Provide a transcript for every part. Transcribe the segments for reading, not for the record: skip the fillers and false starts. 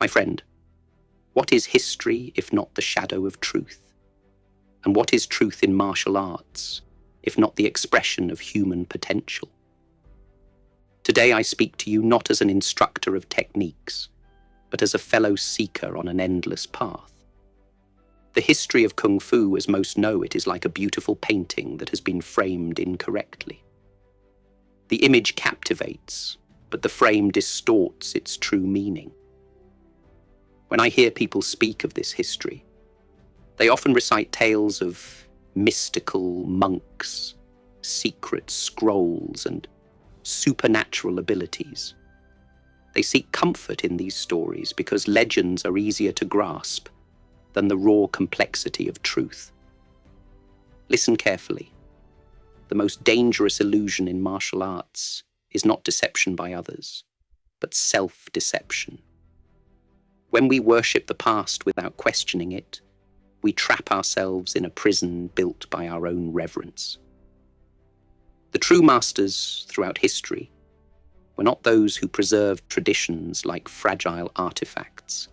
My friend, what is history if not the shadow of truth? And what is truth in martial arts if not the expression of human potential? Today I speak to you not as an instructor of techniques, but as a fellow seeker on an endless path. The history of Kung Fu, as most know it, is like a beautiful painting that has been framed incorrectly. The image captivates, but the frame distorts its true meaning. When I hear people speak of this history, they often recite tales of mystical monks, secret scrolls, and supernatural abilities. They seek comfort in these stories because legends are easier to grasp than the raw complexity of truth. Listen carefully. The most dangerous illusion in martial arts is not deception by others, but self-deception. When we worship the past without questioning it, we trap ourselves in a prison built by our own reverence. The true masters throughout history were not those who preserved traditions like fragile artifacts.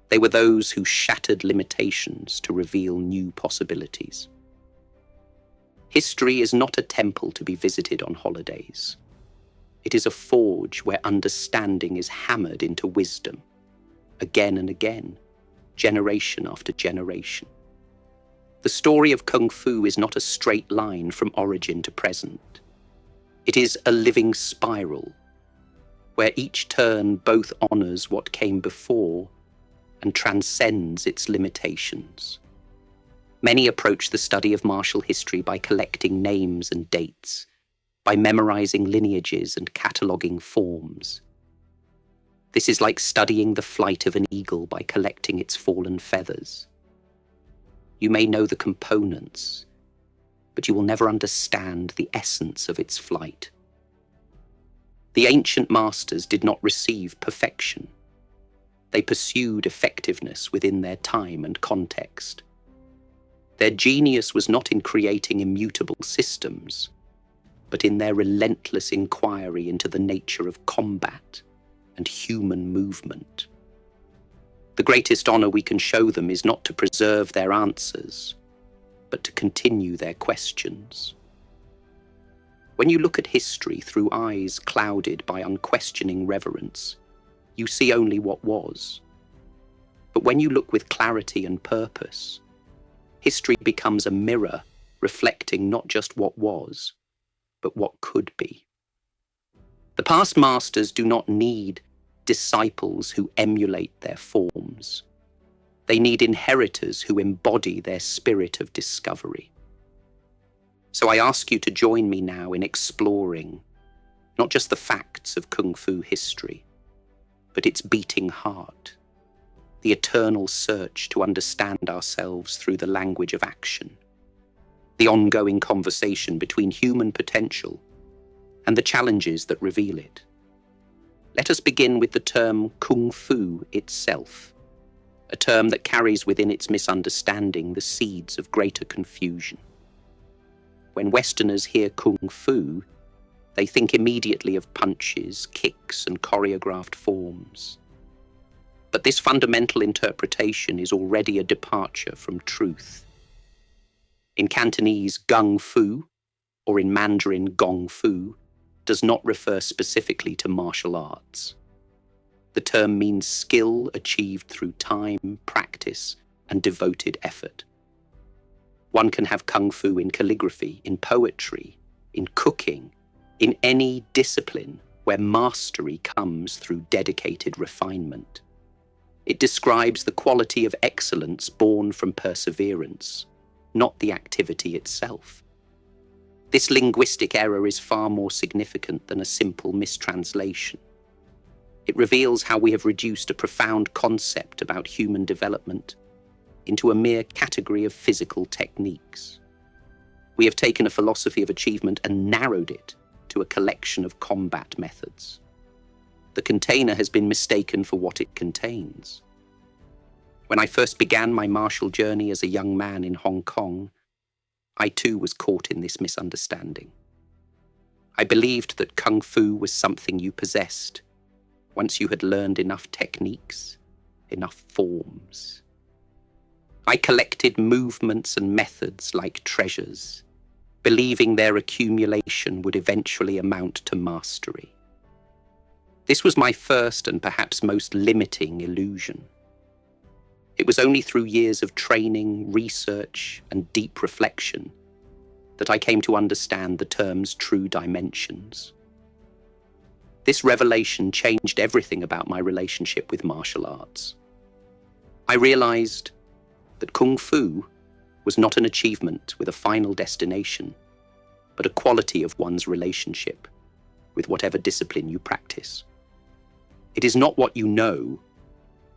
They were those who shattered limitations to reveal new possibilities. History is not a temple to be visited on holidays. It is a forge where understanding is hammered into wisdom, again and again, generation after generation. The story of Kung Fu is not a straight line from origin to present. It is a living spiral, where each turn both honors what came before and transcends its limitations. Many approach the study of martial history by collecting names and dates, by memorizing lineages and cataloging forms. This is like studying the flight of an eagle by collecting its fallen feathers. You may know the components, but you will never understand the essence of its flight. The ancient masters did not receive perfection. They pursued effectiveness within their time and context. Their genius was not in creating immutable systems, but in their relentless inquiry into the nature of combat and human movement. The greatest honor we can show them is not to preserve their answers, but to continue their questions. When you look at history through eyes clouded by unquestioning reverence, you see only what was. But when you look with clarity and purpose, history becomes a mirror reflecting not just what was, but what could be. The past masters do not need disciples who emulate their forms. They need inheritors who embody their spirit of discovery. So I ask you to join me now in exploring not just the facts of Kung Fu history, but its beating heart, the eternal search to understand ourselves through the language of action, the ongoing conversation between human potential and the challenges that reveal it. Let us begin with the term Kung Fu itself, a term that carries within its misunderstanding the seeds of greater confusion. When Westerners hear Kung Fu, they think immediately of punches, kicks, and choreographed forms. But this fundamental interpretation is already a departure from truth. In Cantonese, Gung Fu, or in Mandarin, Gong Fu, does not refer specifically to martial arts. The term means skill achieved through time, practice, and devoted effort. One can have Kung Fu in calligraphy, in poetry, in cooking, in any discipline where mastery comes through dedicated refinement. It describes the quality of excellence born from perseverance, not the activity itself. This linguistic error is far more significant than a simple mistranslation. It reveals how we have reduced a profound concept about human development into a mere category of physical techniques. We have taken a philosophy of achievement and narrowed it to a collection of combat methods. The container has been mistaken for what it contains. When I first began my martial journey as a young man in Hong Kong, I too was caught in this misunderstanding. I believed that Kung Fu was something you possessed, once you had learned enough techniques, enough forms. I collected movements and methods like treasures, believing their accumulation would eventually amount to mastery. This was my first and perhaps most limiting illusion. It was only through years of training, research, and deep reflection that I came to understand the term's true dimensions. This revelation changed everything about my relationship with martial arts. I realized that Kung Fu was not an achievement with a final destination, but a quality of one's relationship with whatever discipline you practice. It is not what you know,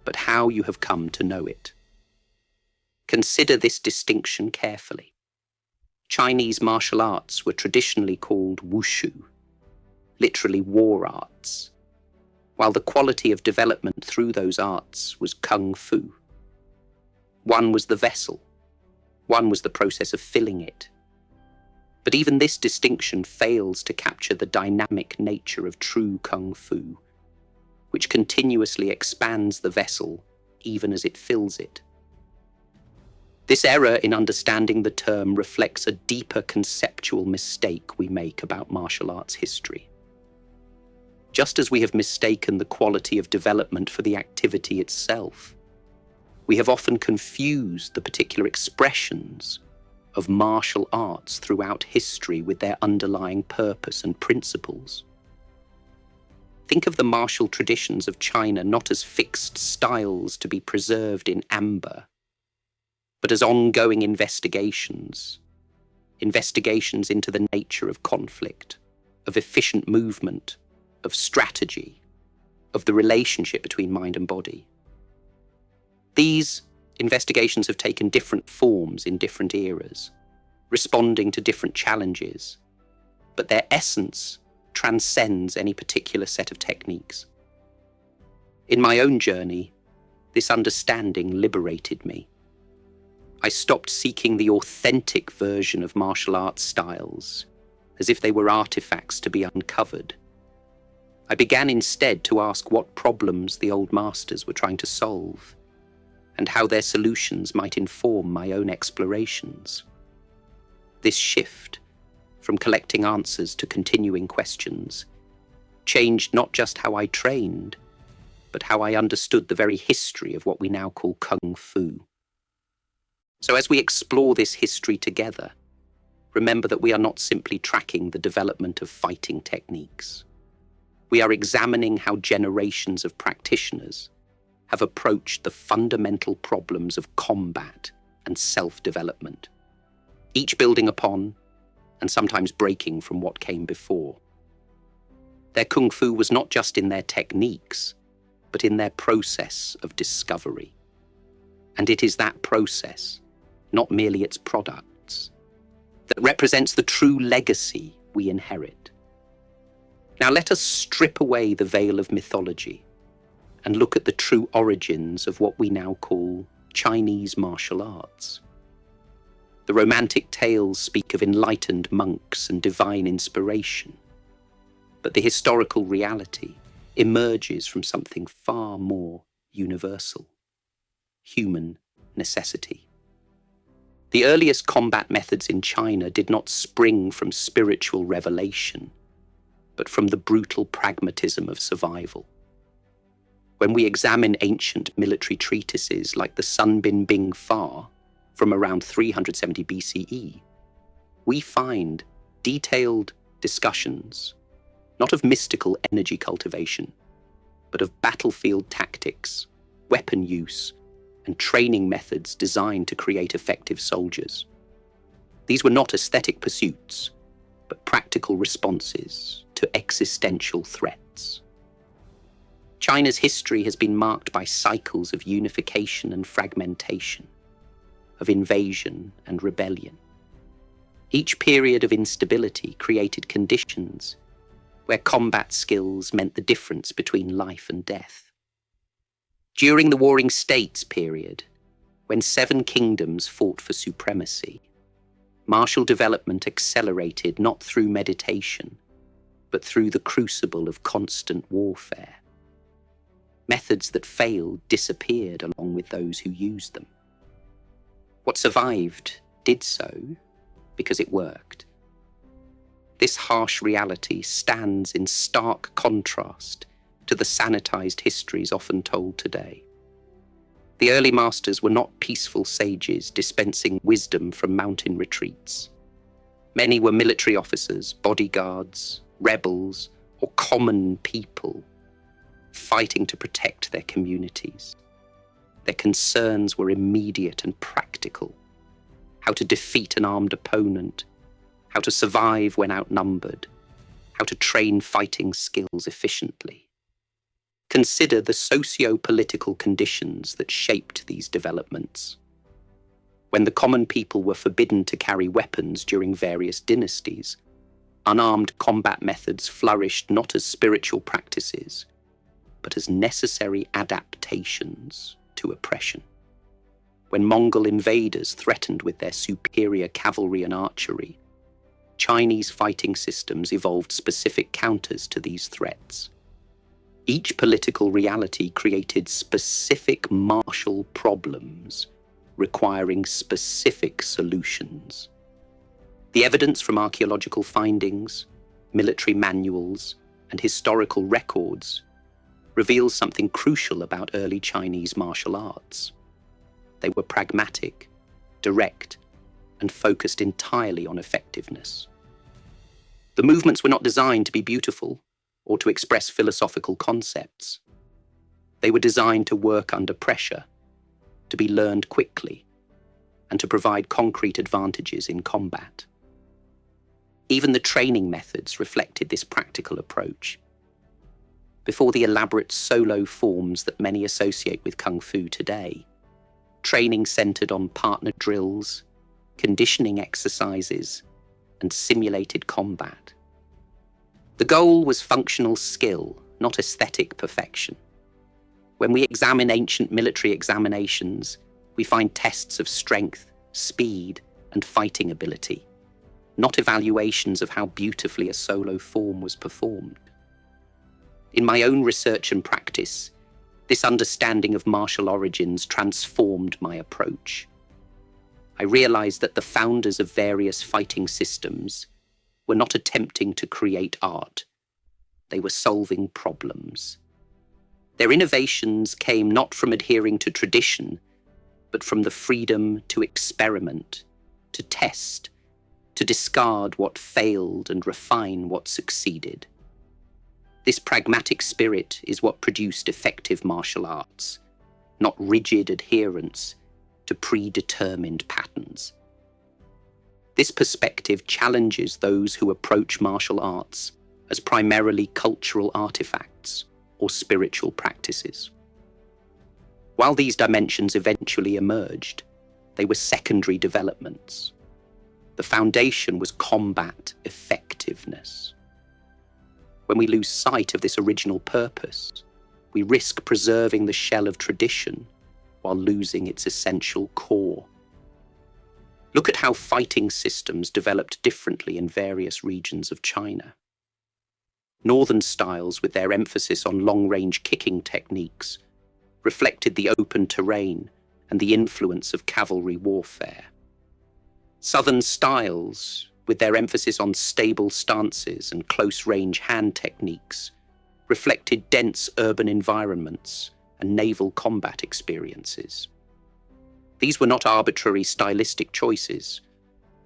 but how you have come to know it. Consider this distinction carefully. Chinese martial arts were traditionally called wushu, literally war arts, while the quality of development through those arts was kung fu. One was the vessel, one was the process of filling it. But even this distinction fails to capture the dynamic nature of true kung fu, which continuously expands the vessel even as it fills it. This error in understanding the term reflects a deeper conceptual mistake we make about martial arts history. Just as we have mistaken the quality of development for the activity itself, we have often confused the particular expressions of martial arts throughout history with their underlying purpose and principles. Think of the martial traditions of China not as fixed styles to be preserved in amber, but as ongoing investigations into the nature of conflict, of efficient movement, of strategy, of the relationship between mind and body. These investigations have taken different forms in different eras, responding to different challenges, but their essence transcends any particular set of techniques. In my own journey, this understanding liberated me. I stopped seeking the authentic version of martial arts styles, as if they were artifacts to be uncovered. I began instead to ask what problems the old masters were trying to solve, and how their solutions might inform my own explorations. This shift, from collecting answers to continuing questions, changed not just how I trained, but how I understood the very history of what we now call Kung Fu. So as we explore this history together, remember that we are not simply tracking the development of fighting techniques. We are examining how generations of practitioners have approached the fundamental problems of combat and self-development, each building upon and sometimes breaking from what came before. Their Kung Fu was not just in their techniques, but in their process of discovery. And it is that process, not merely its products, that represents the true legacy we inherit. Now let us strip away the veil of mythology and look at the true origins of what we now call Chinese martial arts. The romantic tales speak of enlightened monks and divine inspiration, but the historical reality emerges from something far more universal: human necessity. The earliest combat methods in China did not spring from spiritual revelation, but from the brutal pragmatism of survival. When we examine ancient military treatises like the Sun Bin Bing Fa from around 370 BCE, we find detailed discussions, not of mystical energy cultivation, but of battlefield tactics, weapon use, and training methods designed to create effective soldiers. These were not aesthetic pursuits, but practical responses to existential threats. China's history has been marked by cycles of unification and fragmentation, of invasion and rebellion. Each period of instability created conditions where combat skills meant the difference between life and death. During the Warring States period, when 7 kingdoms fought for supremacy, martial development accelerated not through meditation, but through the crucible of constant warfare. Methods that failed disappeared along with those who used them. What survived did so because it worked. This harsh reality stands in stark contrast to the sanitized histories often told today. The early masters were not peaceful sages dispensing wisdom from mountain retreats. Many were military officers, bodyguards, rebels, or common people fighting to protect their communities. Their concerns were immediate and practical: how to defeat an armed opponent, how to survive when outnumbered, how to train fighting skills efficiently. Consider the socio-political conditions that shaped these developments. When the common people were forbidden to carry weapons during various dynasties, unarmed combat methods flourished not as spiritual practices, but as necessary adaptations to oppression. When Mongol invaders threatened with their superior cavalry and archery, Chinese fighting systems evolved specific counters to these threats. Each political reality created specific martial problems requiring specific solutions. The evidence from archaeological findings, military manuals, and historical records reveals something crucial about early Chinese martial arts. They were pragmatic, direct, and focused entirely on effectiveness. The movements were not designed to be beautiful or to express philosophical concepts. They were designed to work under pressure, to be learned quickly, and to provide concrete advantages in combat. Even the training methods reflected this practical approach. Before the elaborate solo forms that many associate with Kung Fu today, training centered on partner drills, conditioning exercises, and simulated combat. The goal was functional skill, not aesthetic perfection. When we examine ancient military examinations, we find tests of strength, speed, and fighting ability, not evaluations of how beautifully a solo form was performed. In my own research and practice, this understanding of martial origins transformed my approach. I realized that the founders of various fighting systems were not attempting to create art. They were solving problems. Their innovations came not from adhering to tradition, but from the freedom to experiment, to test, to discard what failed and refine what succeeded. This pragmatic spirit is what produced effective martial arts, not rigid adherence to predetermined patterns. This perspective challenges those who approach martial arts as primarily cultural artifacts or spiritual practices. While these dimensions eventually emerged, they were secondary developments. The foundation was combat effectiveness. When we lose sight of this original purpose, we risk preserving the shell of tradition while losing its essential core. Look at how fighting systems developed differently in various regions of China. Northern styles, with their emphasis on long-range kicking techniques, reflected the open terrain and the influence of cavalry warfare. Southern styles, with their emphasis on stable stances and close-range hand techniques, reflected dense urban environments and naval combat experiences. These were not arbitrary stylistic choices,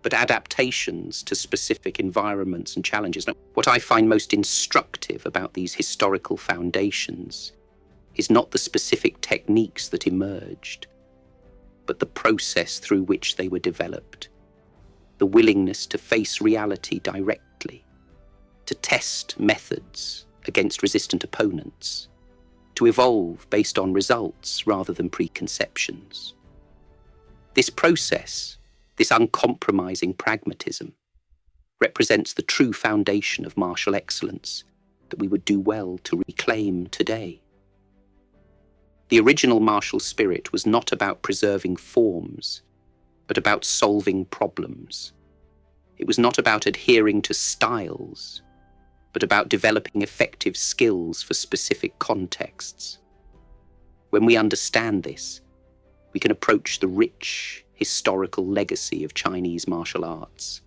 but adaptations to specific environments and challenges. Now, what I find most instructive about these historical foundations is not the specific techniques that emerged, but the process through which they were developed. The willingness to face reality directly, to test methods against resistant opponents, to evolve based on results rather than preconceptions. This process, this uncompromising pragmatism, represents the true foundation of martial excellence that we would do well to reclaim today. The original martial spirit was not about preserving forms, but about solving problems. It was not about adhering to styles, but about developing effective skills for specific contexts. When we understand this, we can approach the rich, historical legacy of Chinese martial arts,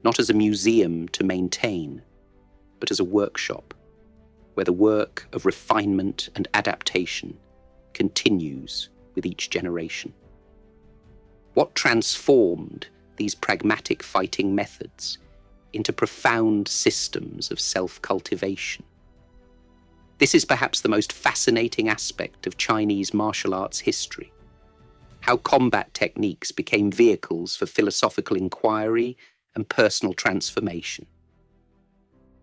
not as a museum to maintain, but as a workshop, where the work of refinement and adaptation continues with each generation. What transformed these pragmatic fighting methods into profound systems of self-cultivation? This is perhaps the most fascinating aspect of Chinese martial arts history, how combat techniques became vehicles for philosophical inquiry and personal transformation.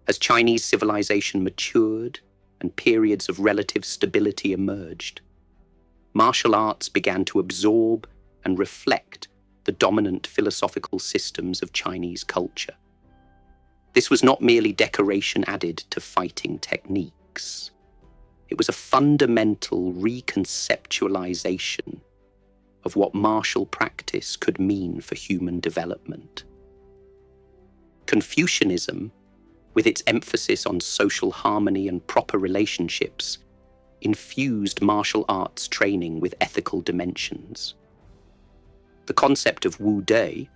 As Chinese civilization matured and periods of relative stability emerged, martial arts began to absorb and reflect the dominant philosophical systems of Chinese culture. This was not merely decoration added to fighting techniques. It was a fundamental reconceptualization of what martial practice could mean for human development. Confucianism, with its emphasis on social harmony and proper relationships, infused martial arts training with ethical dimensions. The concept of Wu Dui,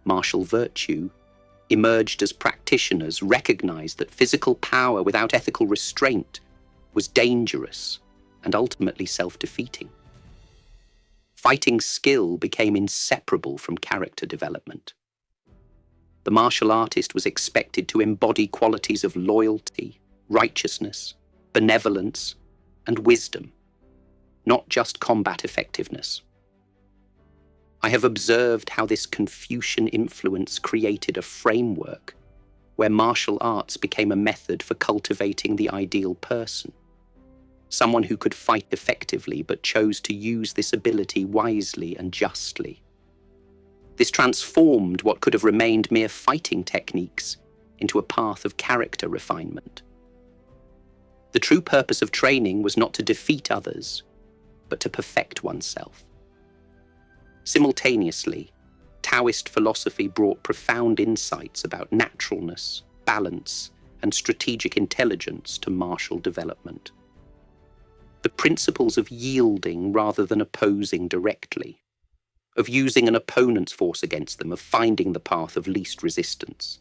martial virtue, emerged as practitioners recognized that physical power without ethical restraint was dangerous and ultimately self-defeating. Fighting skill became inseparable from character development. The martial artist was expected to embody qualities of loyalty, righteousness, benevolence, and wisdom, not just combat effectiveness. I have observed how this Confucian influence created a framework where martial arts became a method for cultivating the ideal person, someone who could fight effectively but chose to use this ability wisely and justly. This transformed what could have remained mere fighting techniques into a path of character refinement. The true purpose of training was not to defeat others, but to perfect oneself. Simultaneously, Taoist philosophy brought profound insights about naturalness, balance, and strategic intelligence to martial development. The principles of yielding rather than opposing directly, of using an opponent's force against them, of finding the path of least resistance.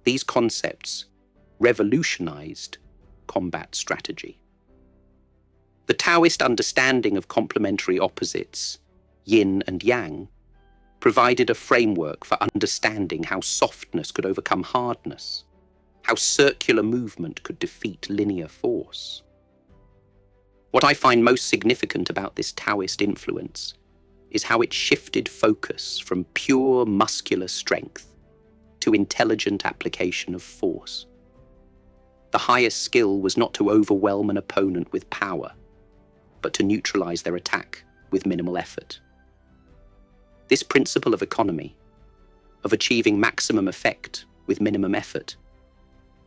These concepts revolutionized combat strategy. The Taoist understanding of complementary opposites, yin and yang, provided a framework for understanding how softness could overcome hardness, how circular movement could defeat linear force. What I find most significant about this Taoist influence is how it shifted focus from pure muscular strength to intelligent application of force. The highest skill was not to overwhelm an opponent with power, but to neutralize their attack with minimal effort. This principle of economy, of achieving maximum effect with minimum effort,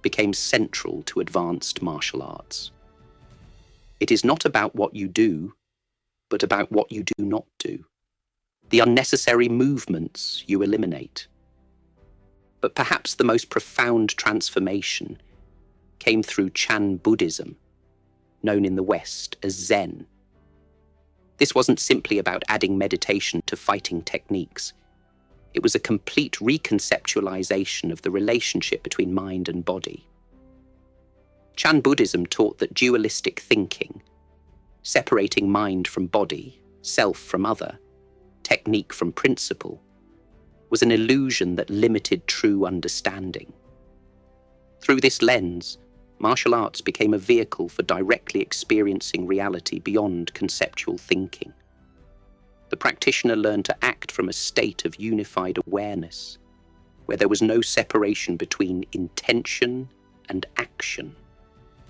became central to advanced martial arts. It is not about what you do, but about what you do not do. The unnecessary movements you eliminate. But perhaps the most profound transformation came through Chan Buddhism, known in the West as Zen. This wasn't simply about adding meditation to fighting techniques. It was a complete reconceptualization of the relationship between mind and body. Chan Buddhism taught that dualistic thinking, separating mind from body, self from other, technique from principle, was an illusion that limited true understanding. Through this lens, martial arts became a vehicle for directly experiencing reality beyond conceptual thinking. The practitioner learned to act from a state of unified awareness, where there was no separation between intention and action,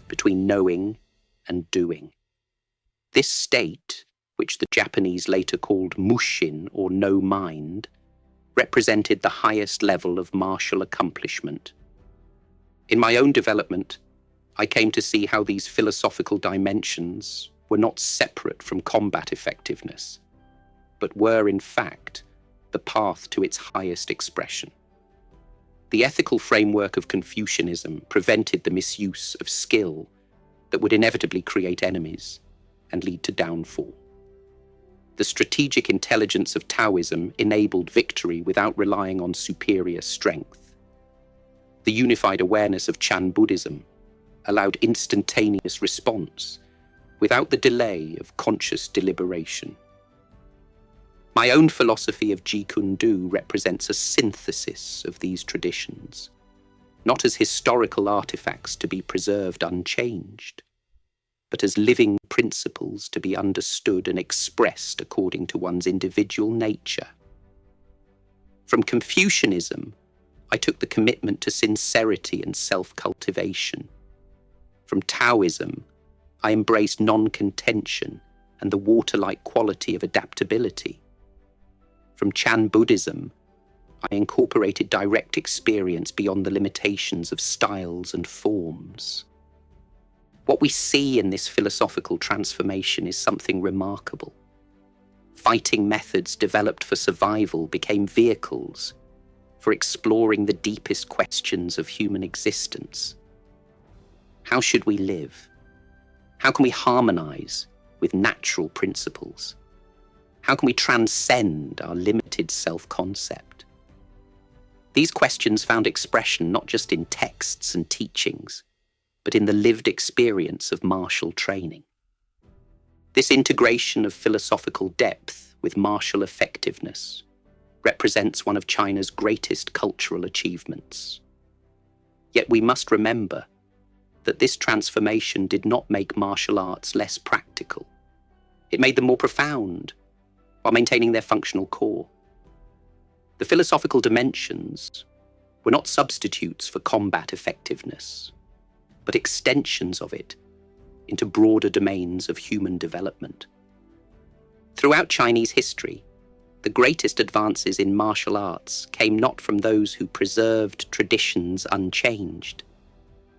between knowing and doing. This state, which the Japanese later called mushin, or no mind, represented the highest level of martial accomplishment. In my own development, I came to see how these philosophical dimensions were not separate from combat effectiveness, but were, in fact, the path to its highest expression. The ethical framework of Confucianism prevented the misuse of skill that would inevitably create enemies, and lead to downfall. The strategic intelligence of Taoism enabled victory without relying on superior strength. The unified awareness of Chan Buddhism allowed instantaneous response without the delay of conscious deliberation. My own philosophy of JeetKuneDo represents a synthesis of these traditions, not as historical artifacts to be preserved unchanged, but as living principles to be understood and expressed according to one's individual nature. From Confucianism, I took the commitment to sincerity and self-cultivation. From Taoism, I embraced non-contention and the water-like quality of adaptability. From Chan Buddhism, I incorporated direct experience beyond the limitations of styles and forms. What we see in this philosophical transformation is something remarkable. Fighting methods developed for survival became vehicles for exploring the deepest questions of human existence. How should we live? How can we harmonize with natural principles? How can we transcend our limited self-concept? These questions found expression not just in texts and teachings, but in the lived experience of martial training. This integration of philosophical depth with martial effectiveness represents one of China's greatest cultural achievements. Yet we must remember that this transformation did not make martial arts less practical. It made them more profound, while maintaining their functional core. The philosophical dimensions were not substitutes for combat effectiveness, but extensions of it into broader domains of human development. Throughout Chinese history, the greatest advances in martial arts came not from those who preserved traditions unchanged,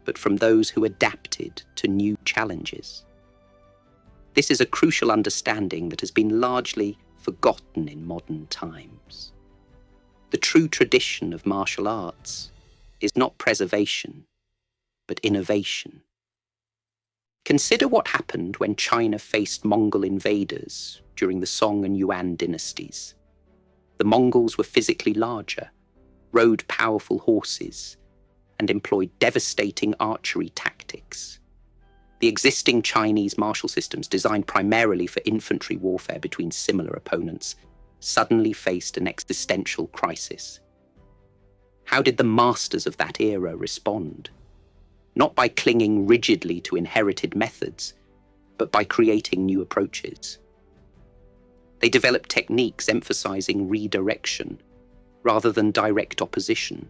but from those who adapted to new challenges. This is a crucial understanding that has been largely forgotten in modern times. The true tradition of martial arts is not preservation, but innovation. Consider what happened when China faced Mongol invaders during the Song and Yuan dynasties. The Mongols were physically larger, rode powerful horses, and employed devastating archery tactics. The existing Chinese martial systems, designed primarily for infantry warfare between similar opponents, suddenly faced an existential crisis. How did the masters of that era respond? Not by clinging rigidly to inherited methods, but by creating new approaches. They developed techniques emphasizing redirection rather than direct opposition,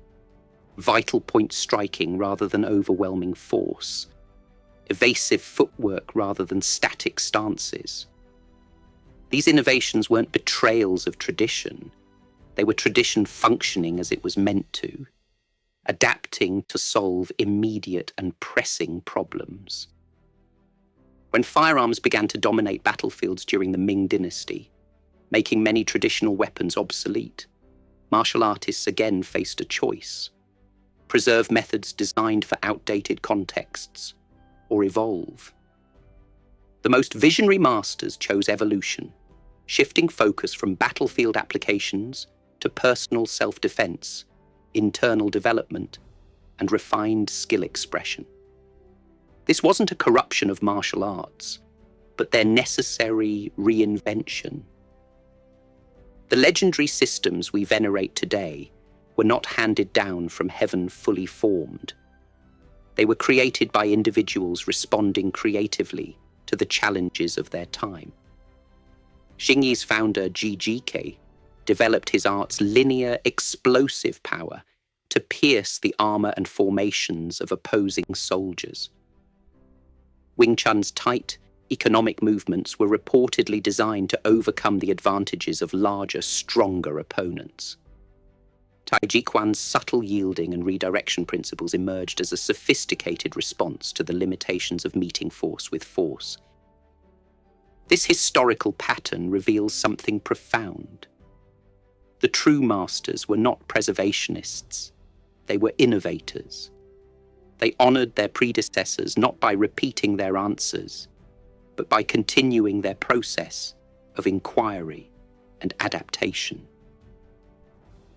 vital point striking rather than overwhelming force, evasive footwork rather than static stances. These innovations weren't betrayals of tradition. They were tradition functioning as it was meant to, adapting to solve immediate and pressing problems. When firearms began to dominate battlefields during the Ming Dynasty, making many traditional weapons obsolete, martial artists again faced a choice: preserve methods designed for outdated contexts, or evolve. The most visionary masters chose evolution, shifting focus from battlefield applications to personal self-defense, internal development, and refined skill expression. This wasn't a corruption of martial arts, but their necessary reinvention. The legendary systems we venerate today were not handed down from heaven fully formed. They were created by individuals responding creatively to the challenges of their time. Xingyi's founder Ji Jike developed his art's linear, explosive power to pierce the armor and formations of opposing soldiers. Wing Chun's tight, economic movements were reportedly designed to overcome the advantages of larger, stronger opponents. Tai Chi Chuan's subtle yielding and redirection principles emerged as a sophisticated response to the limitations of meeting force with force. This historical pattern reveals something profound. The true masters were not preservationists. They were innovators. They honored their predecessors not by repeating their answers, but by continuing their process of inquiry and adaptation.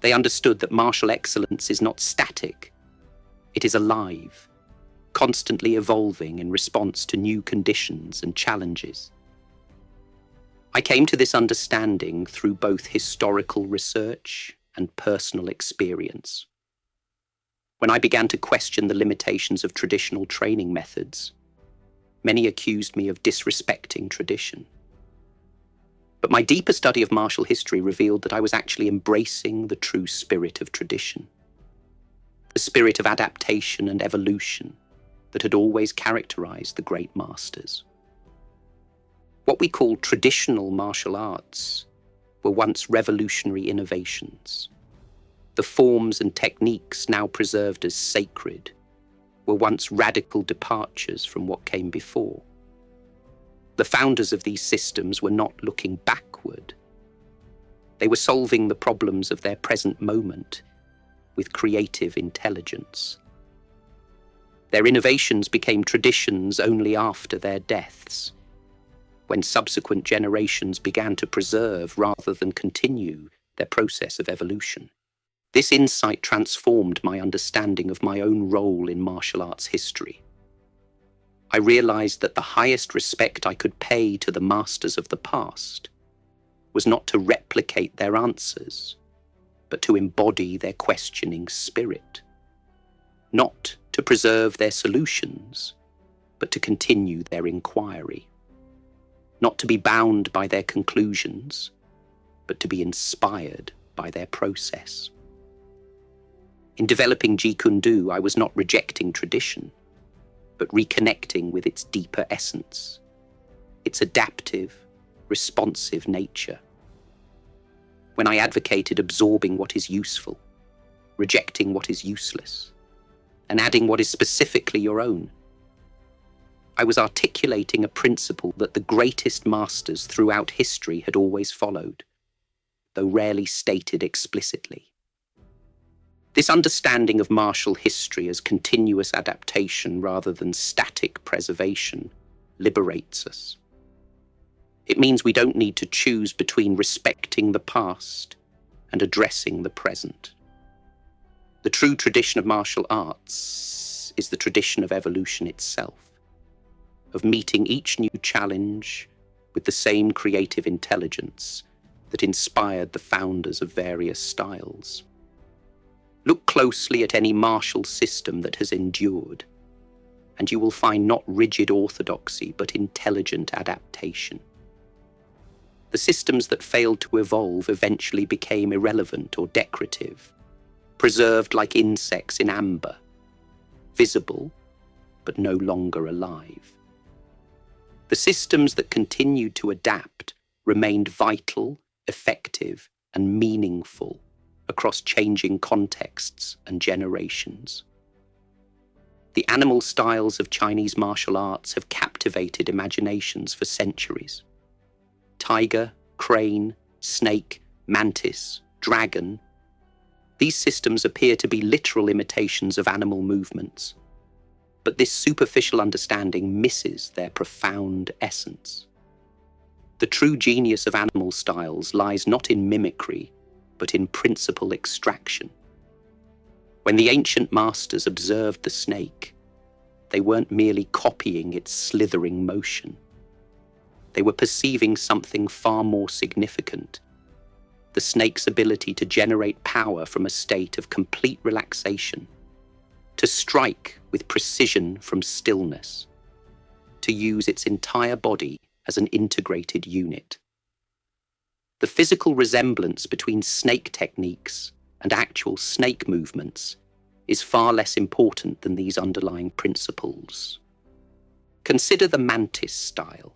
They understood that martial excellence is not static. It is alive, constantly evolving in response to new conditions and challenges. I came to this understanding through both historical research and personal experience. When I began to question the limitations of traditional training methods, many accused me of disrespecting tradition. But my deeper study of martial history revealed that I was actually embracing the true spirit of tradition, the spirit of adaptation and evolution that had always characterized the great masters. What we call traditional martial arts were once revolutionary innovations. The forms and techniques now preserved as sacred were once radical departures from what came before. The founders of these systems were not looking backward. They were solving the problems of their present moment with creative intelligence. Their innovations became traditions only after their deaths, when subsequent generations began to preserve rather than continue their process of evolution. This insight transformed my understanding of my own role in martial arts history. I realized that the highest respect I could pay to the masters of the past was not to replicate their answers, but to embody their questioning spirit. Not to preserve their solutions, but to continue their inquiry. Not to be bound by their conclusions, but to be inspired by their process. In developing JeetKuneDo, I was not rejecting tradition, but reconnecting with its deeper essence, its adaptive, responsive nature. When I advocated absorbing what is useful, rejecting what is useless, and adding what is specifically your own, I was articulating a principle that the greatest masters throughout history had always followed, though rarely stated explicitly. This understanding of martial history as continuous adaptation rather than static preservation liberates us. It means we don't need to choose between respecting the past and addressing the present. The true tradition of martial arts is the tradition of evolution itself, of meeting each new challenge with the same creative intelligence that inspired the founders of various styles. Look closely at any martial system that has endured, and you will find not rigid orthodoxy, but intelligent adaptation. The systems that failed to evolve eventually became irrelevant or decorative, preserved like insects in amber, visible, but no longer alive. The systems that continued to adapt remained vital, effective, and meaningful across changing contexts and generations. The animal styles of Chinese martial arts have captivated imaginations for centuries. Tiger, crane, snake, mantis, dragon. These systems appear to be literal imitations of animal movements, but this superficial understanding misses their profound essence. The true genius of animal styles lies not in mimicry, but in principle extraction. When the ancient masters observed the snake, they weren't merely copying its slithering motion. They were perceiving something far more significant: the snake's ability to generate power from a state of complete relaxation, to strike with precision from stillness, to use its entire body as an integrated unit. The physical resemblance between snake techniques and actual snake movements is far less important than these underlying principles. Consider the mantis style.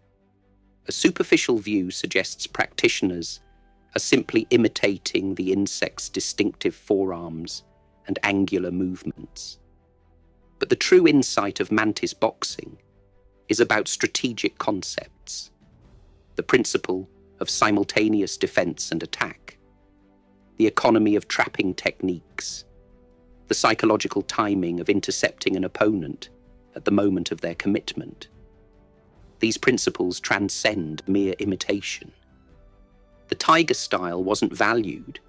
A superficial view suggests practitioners are simply imitating the insect's distinctive forearms and angular movements. But the true insight of mantis boxing is about strategic concepts, the principle of simultaneous defense and attack, the economy of trapping techniques, the psychological timing of intercepting an opponent at the moment of their commitment. These principles transcend mere imitation. The tiger style wasn't valued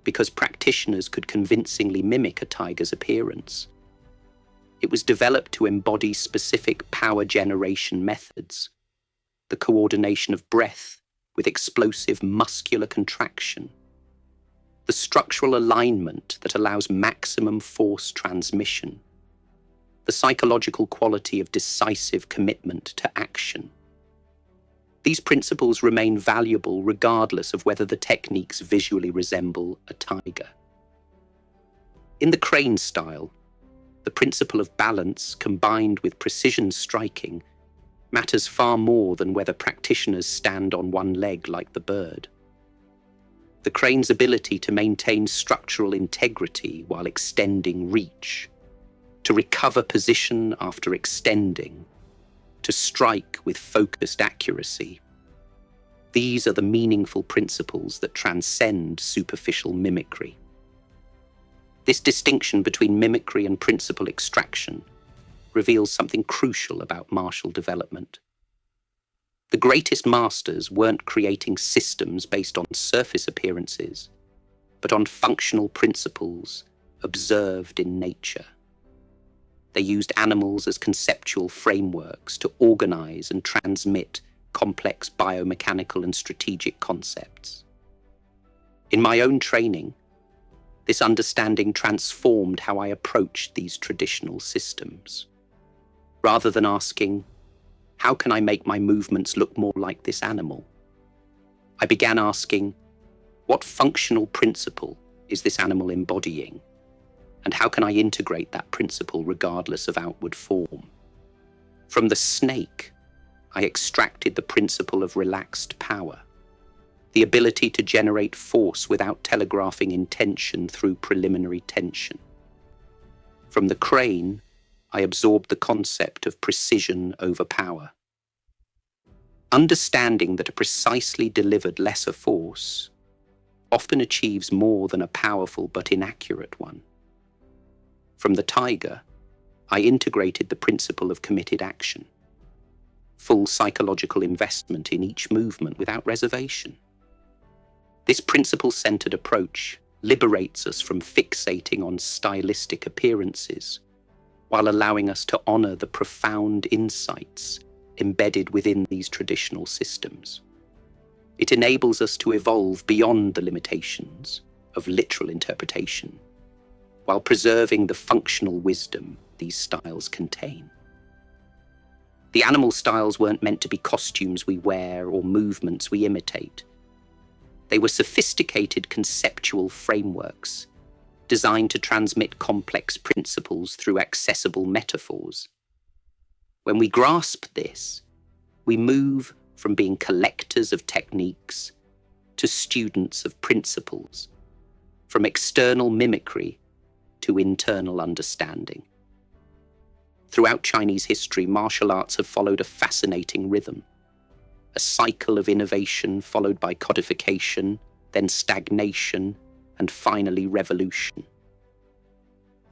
because practitioners could convincingly mimic a tiger's appearance. It was developed to embody specific power generation methods, the coordination of breath with explosive muscular contraction, the structural alignment that allows maximum force transmission, the psychological quality of decisive commitment to action. These principles remain valuable regardless of whether the techniques visually resemble a tiger. In the crane style, the principle of balance combined with precision striking matters far more than whether practitioners stand on one leg like the bird. The crane's ability to maintain structural integrity while extending reach, to recover position after extending, to strike with focused accuracy. These are the meaningful principles that transcend superficial mimicry. This distinction between mimicry and principle extraction reveals something crucial about martial development. The greatest masters weren't creating systems based on surface appearances, but on functional principles observed in nature. They used animals as conceptual frameworks to organize and transmit complex biomechanical and strategic concepts. In my own training, this understanding transformed how I approached these traditional systems. Rather than asking, how can I make my movements look more like this animal? I began asking, what functional principle is this animal embodying? And how can I integrate that principle regardless of outward form? From the snake, I extracted the principle of relaxed power, the ability to generate force without telegraphing intention through preliminary tension. From the crane, I absorbed the concept of precision over power. Understanding that a precisely delivered lesser force often achieves more than a powerful but inaccurate one. From the tiger, I integrated the principle of committed action, full psychological investment in each movement without reservation. This principle-centered approach liberates us from fixating on stylistic appearances, while allowing us to honor the profound insights embedded within these traditional systems. It enables us to evolve beyond the limitations of literal interpretation, while preserving the functional wisdom these styles contain. The animal styles weren't meant to be costumes we wear or movements we imitate. They were sophisticated conceptual frameworks designed to transmit complex principles through accessible metaphors. When we grasp this, we move from being collectors of techniques to students of principles, from external mimicry to internal understanding. Throughout Chinese history, martial arts have followed a fascinating rhythm, a cycle of innovation followed by codification, then stagnation, and finally revolution.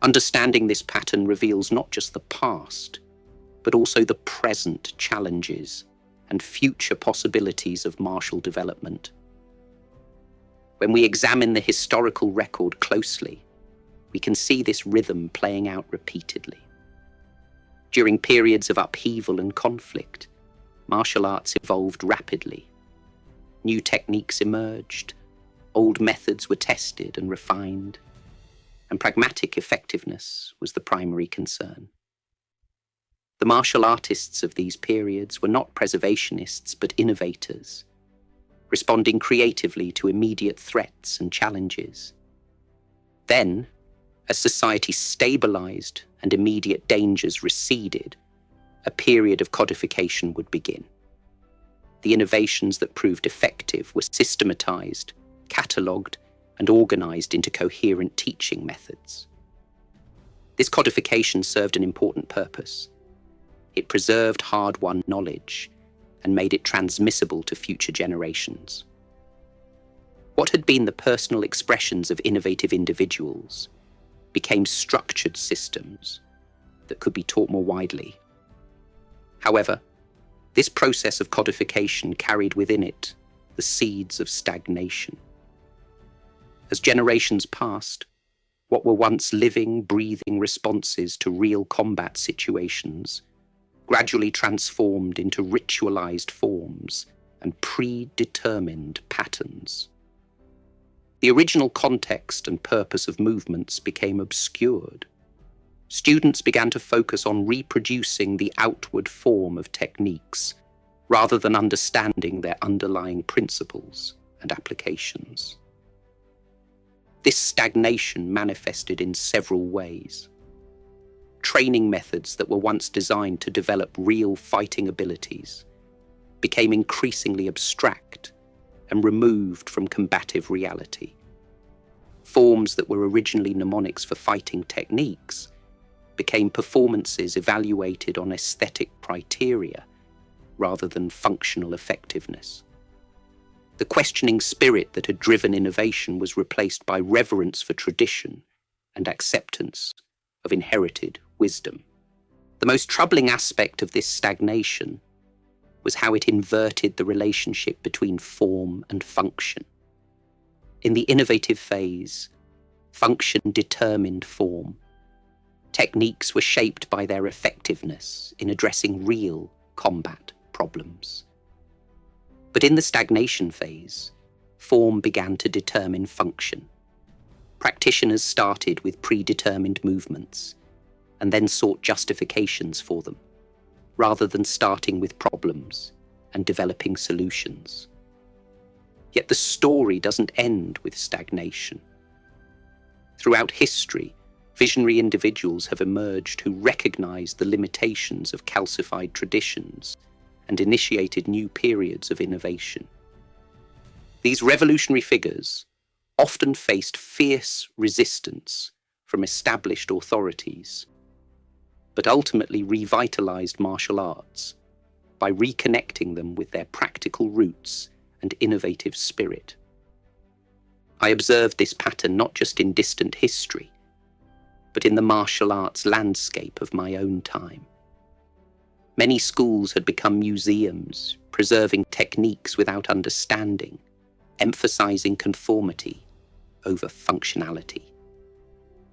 Understanding this pattern reveals not just the past, but also the present challenges and future possibilities of martial development. When we examine the historical record closely, we can see this rhythm playing out repeatedly. During periods of upheaval and conflict, martial arts evolved rapidly. New techniques emerged, old methods were tested and refined, and pragmatic effectiveness was the primary concern. The martial artists of these periods were not preservationists but innovators, responding creatively to immediate threats and challenges. Then, as society stabilized and immediate dangers receded, a period of codification would begin. The innovations that proved effective were systematized, catalogued, and organized into coherent teaching methods. This codification served an important purpose. It preserved hard-won knowledge and made it transmissible to future generations. What had been the personal expressions of innovative individuals became structured systems that could be taught more widely. However, This process of codification carried within it the seeds of stagnation. As generations passed, what were once living, breathing responses to real combat situations gradually transformed into ritualized forms and predetermined patterns. The original context and purpose of movements became obscured. Students began to focus on reproducing the outward form of techniques rather than understanding their underlying principles and applications. This stagnation manifested in several ways. Training methods that were once designed to develop real fighting abilities became increasingly abstract and removed from combative reality. Forms that were originally mnemonics for fighting techniques became performances evaluated on aesthetic criteria rather than functional effectiveness. The questioning spirit that had driven innovation was replaced by reverence for tradition and acceptance of inherited wisdom. The most troubling aspect of this stagnation was how it inverted the relationship between form and function. In the innovative phase, function determined form. Techniques were shaped by their effectiveness in addressing real combat problems. But in the stagnation phase, form began to determine function. Practitioners started with predetermined movements and then sought justifications for them, rather than starting with problems and developing solutions. Yet the story doesn't end with stagnation. Throughout history, visionary individuals have emerged who recognized the limitations of calcified traditions and initiated new periods of innovation. These revolutionary figures often faced fierce resistance from established authorities, but ultimately revitalized martial arts by reconnecting them with their practical roots and innovative spirit. I observed this pattern not just in distant history, but in the martial arts landscape of my own time. Many schools had become museums, preserving techniques without understanding, emphasizing conformity over functionality.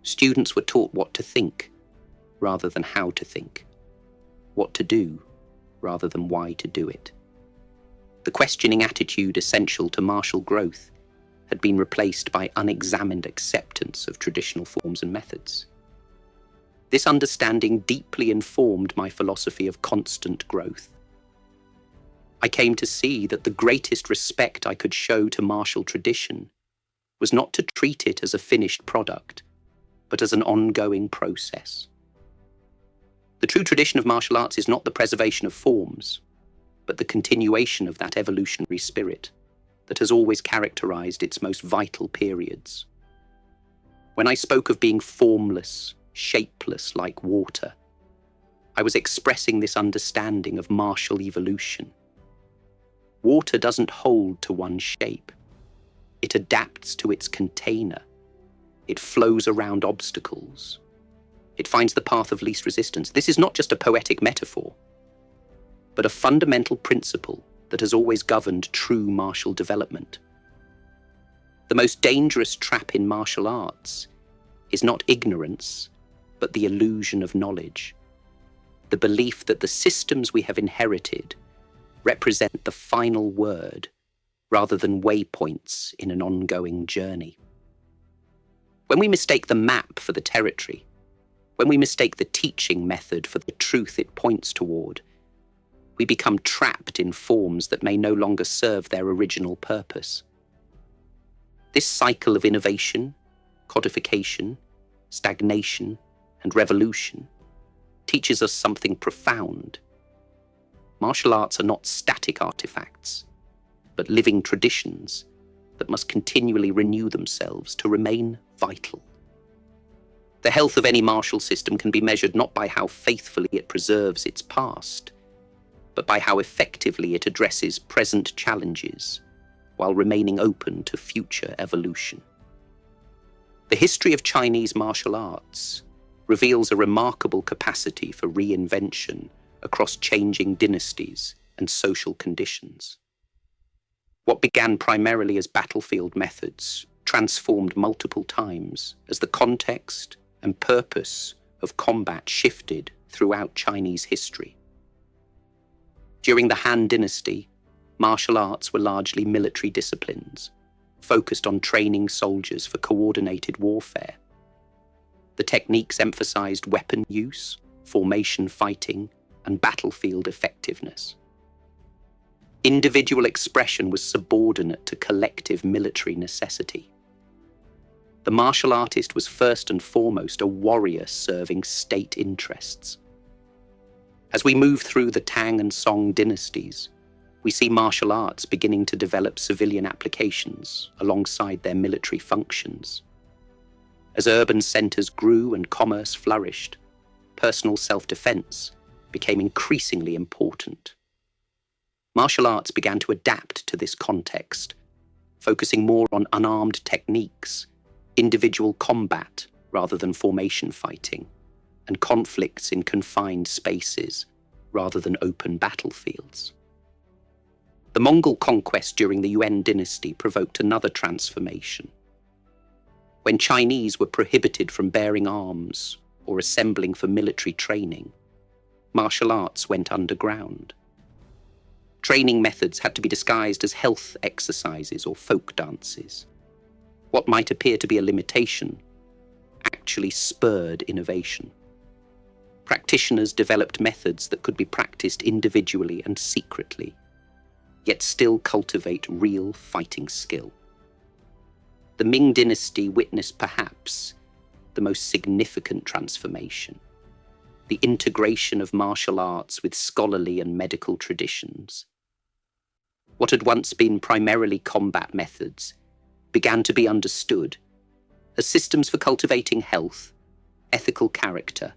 Students were taught what to think rather than how to think, what to do rather than why to do it. The questioning attitude essential to martial growth had been replaced by unexamined acceptance of traditional forms and methods. This understanding deeply informed my philosophy of constant growth. I came to see that the greatest respect I could show to martial tradition was not to treat it as a finished product, but as an ongoing process. The true tradition of martial arts is not the preservation of forms, but the continuation of that evolutionary spirit that has always characterized its most vital periods. When I spoke of being formless, shapeless like water, I was expressing this understanding of martial evolution. Water doesn't hold to one shape. It adapts to its container. It flows around obstacles. It finds the path of least resistance. This is not just a poetic metaphor, but a fundamental principle that has always governed true martial development. The most dangerous trap in martial arts is not ignorance, but the illusion of knowledge. The belief that the systems we have inherited represent the final word rather than waypoints in an ongoing journey. When we mistake the map for the territory, when we mistake the teaching method for the truth it points toward, we become trapped in forms that may no longer serve their original purpose. This cycle of innovation, codification, stagnation, and revolution teaches us something profound. Martial arts are not static artifacts, but living traditions that must continually renew themselves to remain vital. The health of any martial system can be measured not by how faithfully it preserves its past, but by how effectively it addresses present challenges while remaining open to future evolution. The history of Chinese martial arts reveals a remarkable capacity for reinvention across changing dynasties and social conditions. What began primarily as battlefield methods transformed multiple times as the context and purpose of combat shifted throughout Chinese history. During the Han Dynasty, martial arts were largely military disciplines, focused on training soldiers for coordinated warfare. The techniques emphasized weapon use, formation fighting, and battlefield effectiveness. Individual expression was subordinate to collective military necessity. The martial artist was first and foremost a warrior serving state interests. As we move through the Tang and Song dynasties, we see martial arts beginning to develop civilian applications alongside their military functions. As urban centers grew and commerce flourished, personal self-defense became increasingly important. Martial arts began to adapt to this context, focusing more on unarmed techniques, individual combat rather than formation fighting, and conflicts in confined spaces rather than open battlefields. The Mongol conquest during the Yuan dynasty provoked another transformation. When Chinese were prohibited from bearing arms or assembling for military training, martial arts went underground. Training methods had to be disguised as health exercises or folk dances. What might appear to be a limitation actually spurred innovation. Practitioners developed methods that could be practiced individually and secretly, yet still cultivate real fighting skill. The Ming dynasty witnessed perhaps the most significant transformation, the integration of martial arts with scholarly and medical traditions. What had once been primarily combat methods began to be understood as systems for cultivating health, ethical character,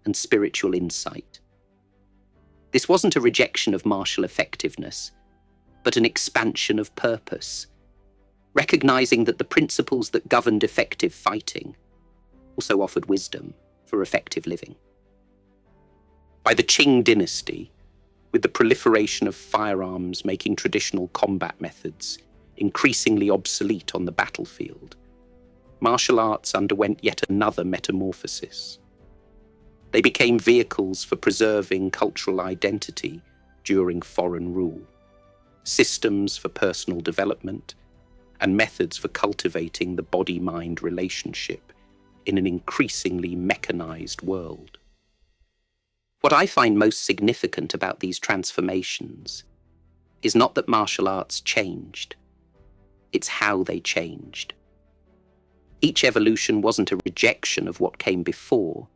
and spiritual insight. This wasn't a rejection of martial effectiveness, but an expansion of purpose, recognizing that the principles that governed effective fighting also offered wisdom for effective living. By the Qing dynasty, with the proliferation of firearms making traditional combat methods increasingly obsolete on the battlefield, martial arts underwent yet another metamorphosis. They became vehicles for preserving cultural identity during foreign rule, systems for personal development, and methods for cultivating the body-mind relationship in an increasingly mechanized world. What I find most significant about these transformations is not that martial arts changed, it's how they changed. Each evolution wasn't a rejection of what came before,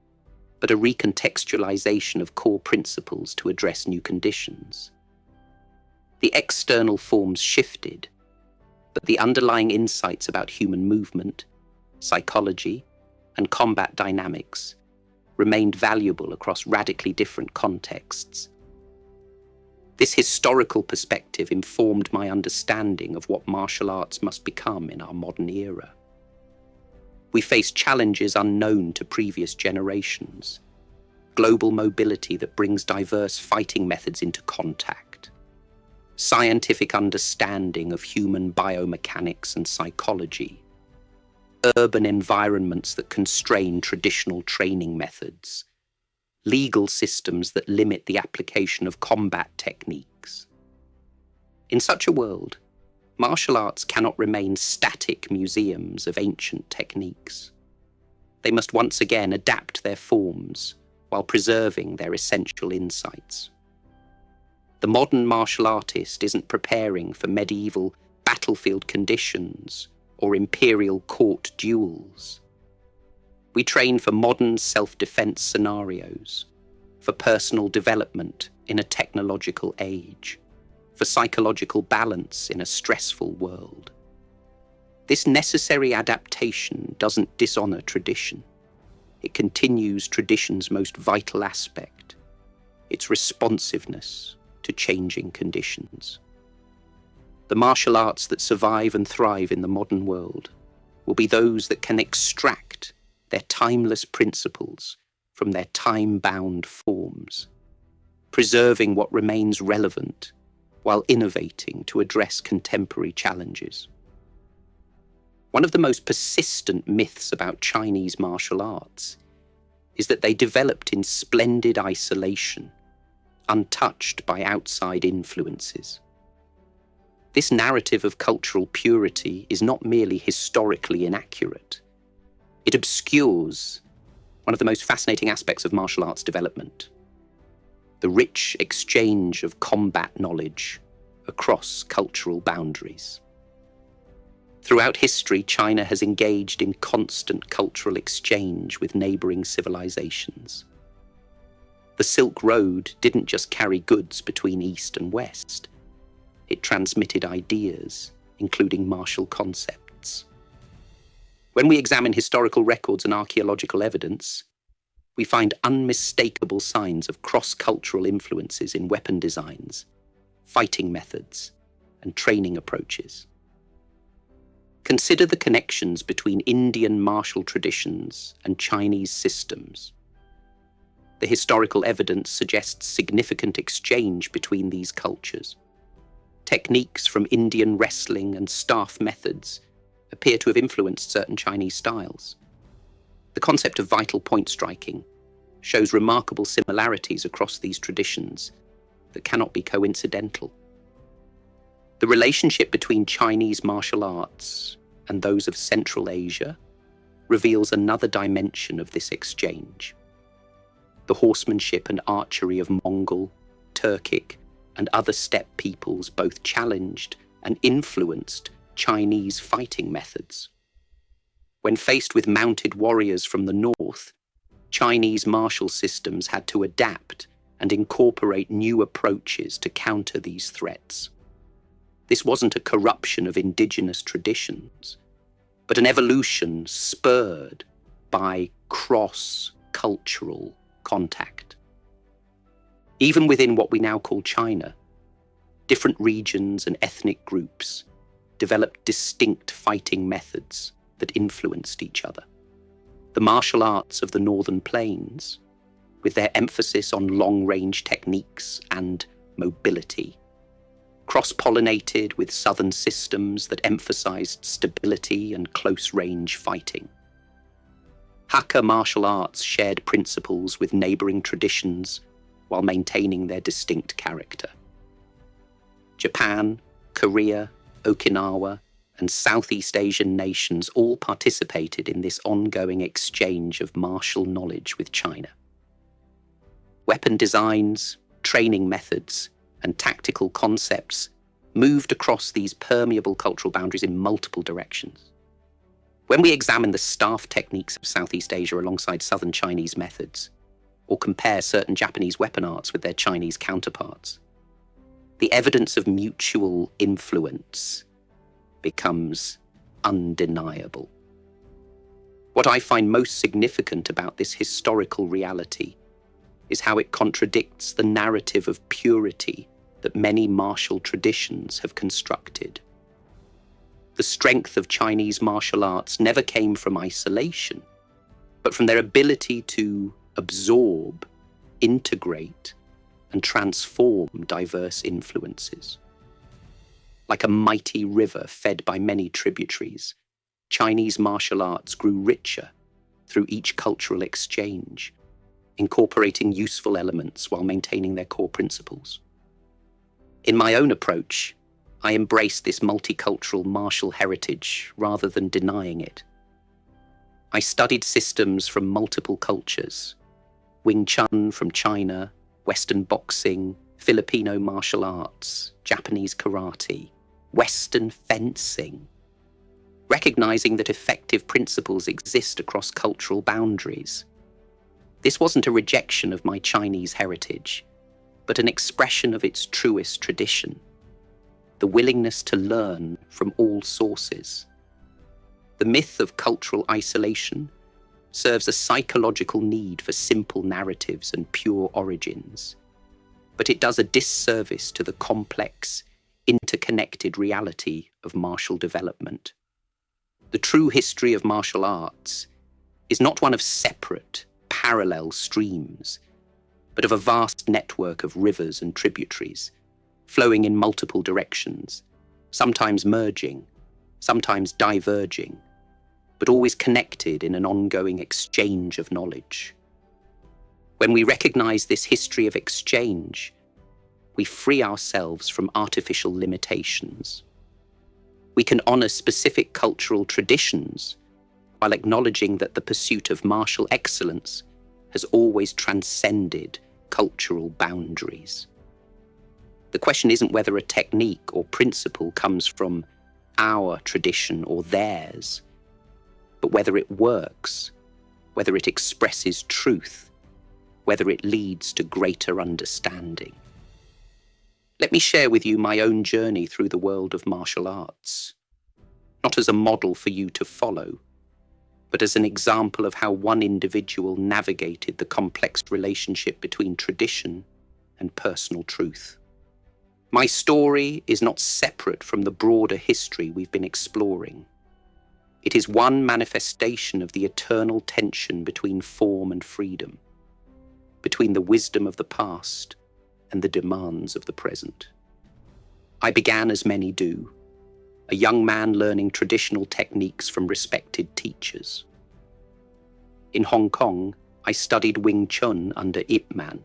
but a recontextualization of core principles to address new conditions. The external forms shifted, but the underlying insights about human movement, psychology, and combat dynamics remained valuable across radically different contexts. This historical perspective informed my understanding of what martial arts must become in our modern era. We face challenges unknown to previous generations. Global mobility that brings diverse fighting methods into contact. Scientific understanding of human biomechanics and psychology. Urban environments that constrain traditional training methods. Legal systems that limit the application of combat techniques. In such a world, martial arts cannot remain static museums of ancient techniques. They must once again adapt their forms while preserving their essential insights. The modern martial artist isn't preparing for medieval battlefield conditions or imperial court duels. We train for modern self-defense scenarios, for personal development in a technological age, for psychological balance in a stressful world. This necessary adaptation doesn't dishonor tradition. It continues tradition's most vital aspect, its responsiveness to changing conditions. The martial arts that survive and thrive in the modern world will be those that can extract their timeless principles from their time-bound forms. preserving what remains relevant while innovating to address contemporary challenges. One of the most persistent myths about Chinese martial arts is that they developed in splendid isolation, untouched by outside influences. This narrative of cultural purity is not merely historically inaccurate. It obscures one of the most fascinating aspects of martial arts development: the rich exchange of combat knowledge across cultural boundaries. Throughout history, China has engaged in constant cultural exchange with neighboring civilizations. The Silk Road didn't just carry goods between East and West. It transmitted ideas, including martial concepts. When we examine historical records and archaeological evidence, we find unmistakable signs of cross-cultural influences in weapon designs, fighting methods, and training approaches. Consider the connections between Indian martial traditions and Chinese systems. The historical evidence suggests significant exchange between these cultures. Techniques from Indian wrestling and staff methods appear to have influenced certain Chinese styles. The concept of vital point striking shows remarkable similarities across these traditions that cannot be coincidental. The relationship between Chinese martial arts and those of Central Asia reveals another dimension of this exchange. The horsemanship and archery of Mongol, Turkic, and other steppe peoples both challenged and influenced Chinese fighting methods. When faced with mounted warriors from the north, Chinese martial systems had to adapt and incorporate new approaches to counter these threats. This wasn't a corruption of indigenous traditions, but an evolution spurred by cross-cultural contact. Even within what we now call China, different regions and ethnic groups developed distinct fighting methods that influenced each other. The martial arts of the Northern Plains, with their emphasis on long-range techniques and mobility, cross-pollinated with southern systems that emphasized stability and close-range fighting. Hakka martial arts shared principles with neighboring traditions while maintaining their distinct character. Japan, Korea, Okinawa, and Southeast Asian nations all participated in this ongoing exchange of martial knowledge with China. Weapon designs, training methods, and tactical concepts moved across these permeable cultural boundaries in multiple directions. When we examine the staff techniques of Southeast Asia alongside Southern Chinese methods, or compare certain Japanese weapon arts with their Chinese counterparts, the evidence of mutual influence becomes undeniable. What I find most significant about this historical reality is how it contradicts the narrative of purity that many martial traditions have constructed. The strength of Chinese martial arts never came from isolation, but from their ability to absorb, integrate, and transform diverse influences. Like a mighty river fed by many tributaries, Chinese martial arts grew richer through each cultural exchange, incorporating useful elements while maintaining their core principles. In my own approach, I embrace this multicultural martial heritage rather than denying it. I studied systems from multiple cultures: Wing Chun from China, Western boxing, Filipino martial arts, Japanese karate, Western fencing, recognizing that effective principles exist across cultural boundaries. This wasn't a rejection of my Chinese heritage, but an expression of its truest tradition: the willingness to learn from all sources. The myth of cultural isolation serves a psychological need for simple narratives and pure origins, but it does a disservice to the complex, interconnected reality of martial development. The true history of martial arts is not one of separate, parallel streams, but of a vast network of rivers and tributaries, flowing in multiple directions, sometimes merging, sometimes diverging, but always connected in an ongoing exchange of knowledge. When we recognize this history of exchange, we free ourselves from artificial limitations. We can honor specific cultural traditions while acknowledging that the pursuit of martial excellence has always transcended cultural boundaries. The question isn't whether a technique or principle comes from our tradition or theirs, but whether it works, whether it expresses truth, whether it leads to greater understanding. Let me share with you my own journey through the world of martial arts, not as a model for you to follow, but as an example of how one individual navigated the complex relationship between tradition and personal truth. My story is not separate from the broader history we've been exploring. It is one manifestation of the eternal tension between form and freedom, between the wisdom of the past and the demands of the present. I began as many do, a young man learning traditional techniques from respected teachers. In Hong Kong, I studied Wing Chun under Ip Man,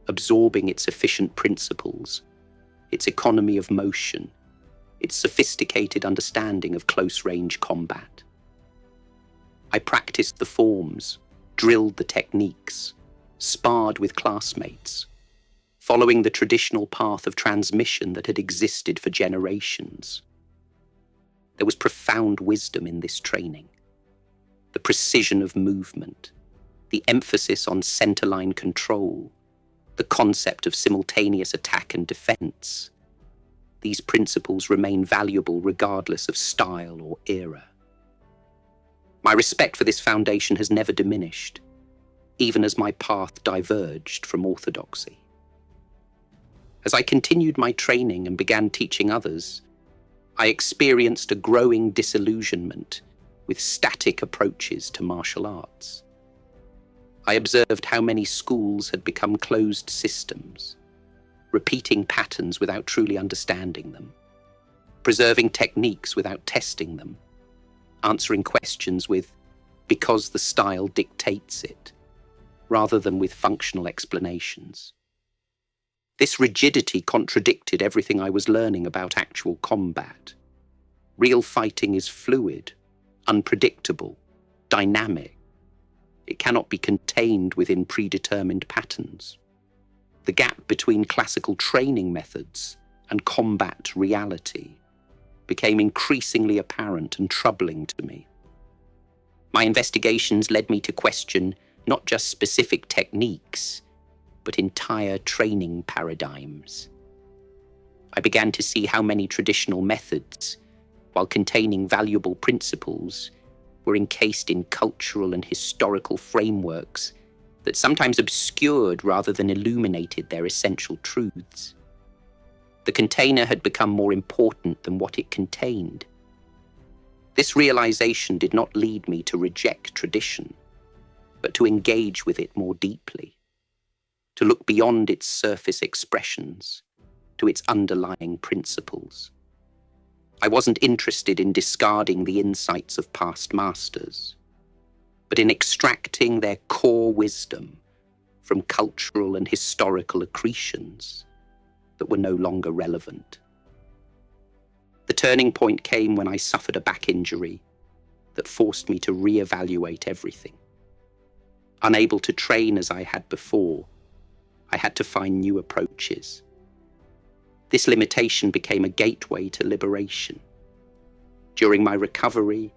absorbing its efficient principles, its economy of motion, its sophisticated understanding of close-range combat. I practiced the forms, drilled the techniques, sparred with classmates, following the traditional path of transmission that had existed for generations. There was profound wisdom in this training. The precision of movement, the emphasis on centerline control, the concept of simultaneous attack and defense. These principles remain valuable regardless of style or era. My respect for this foundation has never diminished, even as my path diverged from orthodoxy. As I continued my training and began teaching others, I experienced a growing disillusionment with static approaches to martial arts. I observed how many schools had become closed systems, repeating patterns without truly understanding them, preserving techniques without testing them, answering questions with, because the style dictates it, rather than with functional explanations. This rigidity contradicted everything I was learning about actual combat. Real fighting is fluid, unpredictable, dynamic. It cannot be contained within predetermined patterns. The gap between classical training methods and combat reality became increasingly apparent and troubling to me. My investigations led me to question not just specific techniques, but entire training paradigms. I began to see how many traditional methods, while containing valuable principles, were encased in cultural and historical frameworks that sometimes obscured rather than illuminated their essential truths. The container had become more important than what it contained. This realization did not lead me to reject tradition, but to engage with it more deeply, to look beyond its surface expressions to its underlying principles. I wasn't interested in discarding the insights of past masters, but in extracting their core wisdom from cultural and historical accretions that were no longer relevant. The turning point came when I suffered a back injury that forced me to reevaluate everything. Unable to train as I had before, I had to find new approaches. This limitation became a gateway to liberation. During my recovery,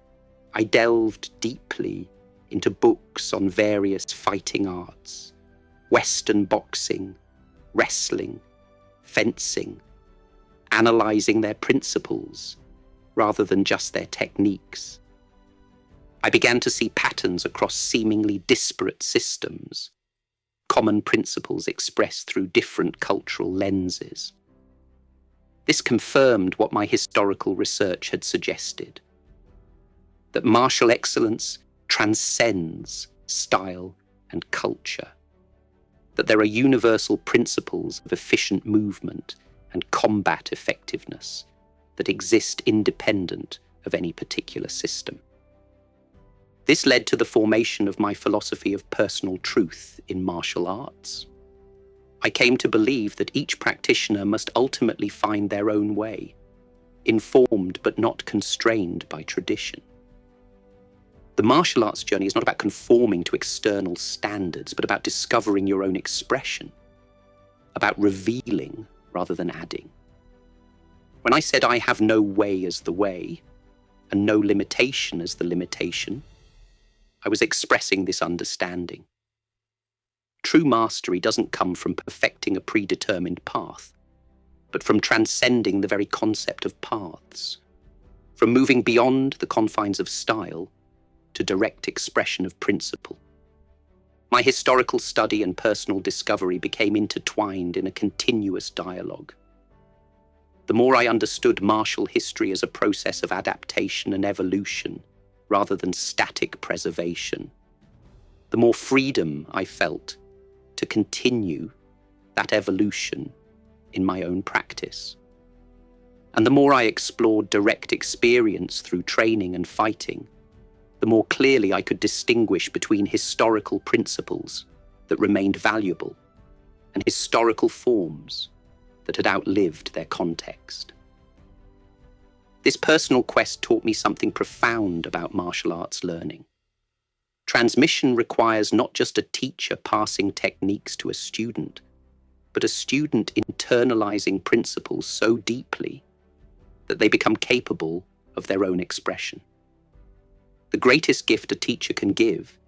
I delved deeply into books on various fighting arts, Western boxing, wrestling, fencing, analyzing their principles rather than just their techniques. I began to see patterns across seemingly disparate systems, common principles expressed through different cultural lenses. This confirmed what my historical research had suggested, that martial excellence transcends style and culture. that there are universal principles of efficient movement and combat effectiveness that exist independent of any particular system. This led to the formation of my philosophy of personal truth in martial arts. I came to believe that each practitioner must ultimately find their own way, informed but not constrained by tradition. The martial arts journey is not about conforming to external standards, but about discovering your own expression, about revealing rather than adding. When I said I have no way as the way, and no limitation as the limitation, I was expressing this understanding. True mastery doesn't come from perfecting a predetermined path, but from transcending the very concept of paths, from moving beyond the confines of style to direct expression of principle. My historical study and personal discovery became intertwined in a continuous dialogue. The more I understood martial history as a process of adaptation and evolution, rather than static preservation, the more freedom I felt to continue that evolution in my own practice. And the more I explored direct experience through training and fighting, the more clearly I could distinguish between historical principles that remained valuable and historical forms that had outlived their context. This personal quest taught me something profound about martial arts learning. Transmission requires not just a teacher passing techniques to a student, but a student internalizing principles so deeply that they become capable of their own expression. The greatest gift a teacher can give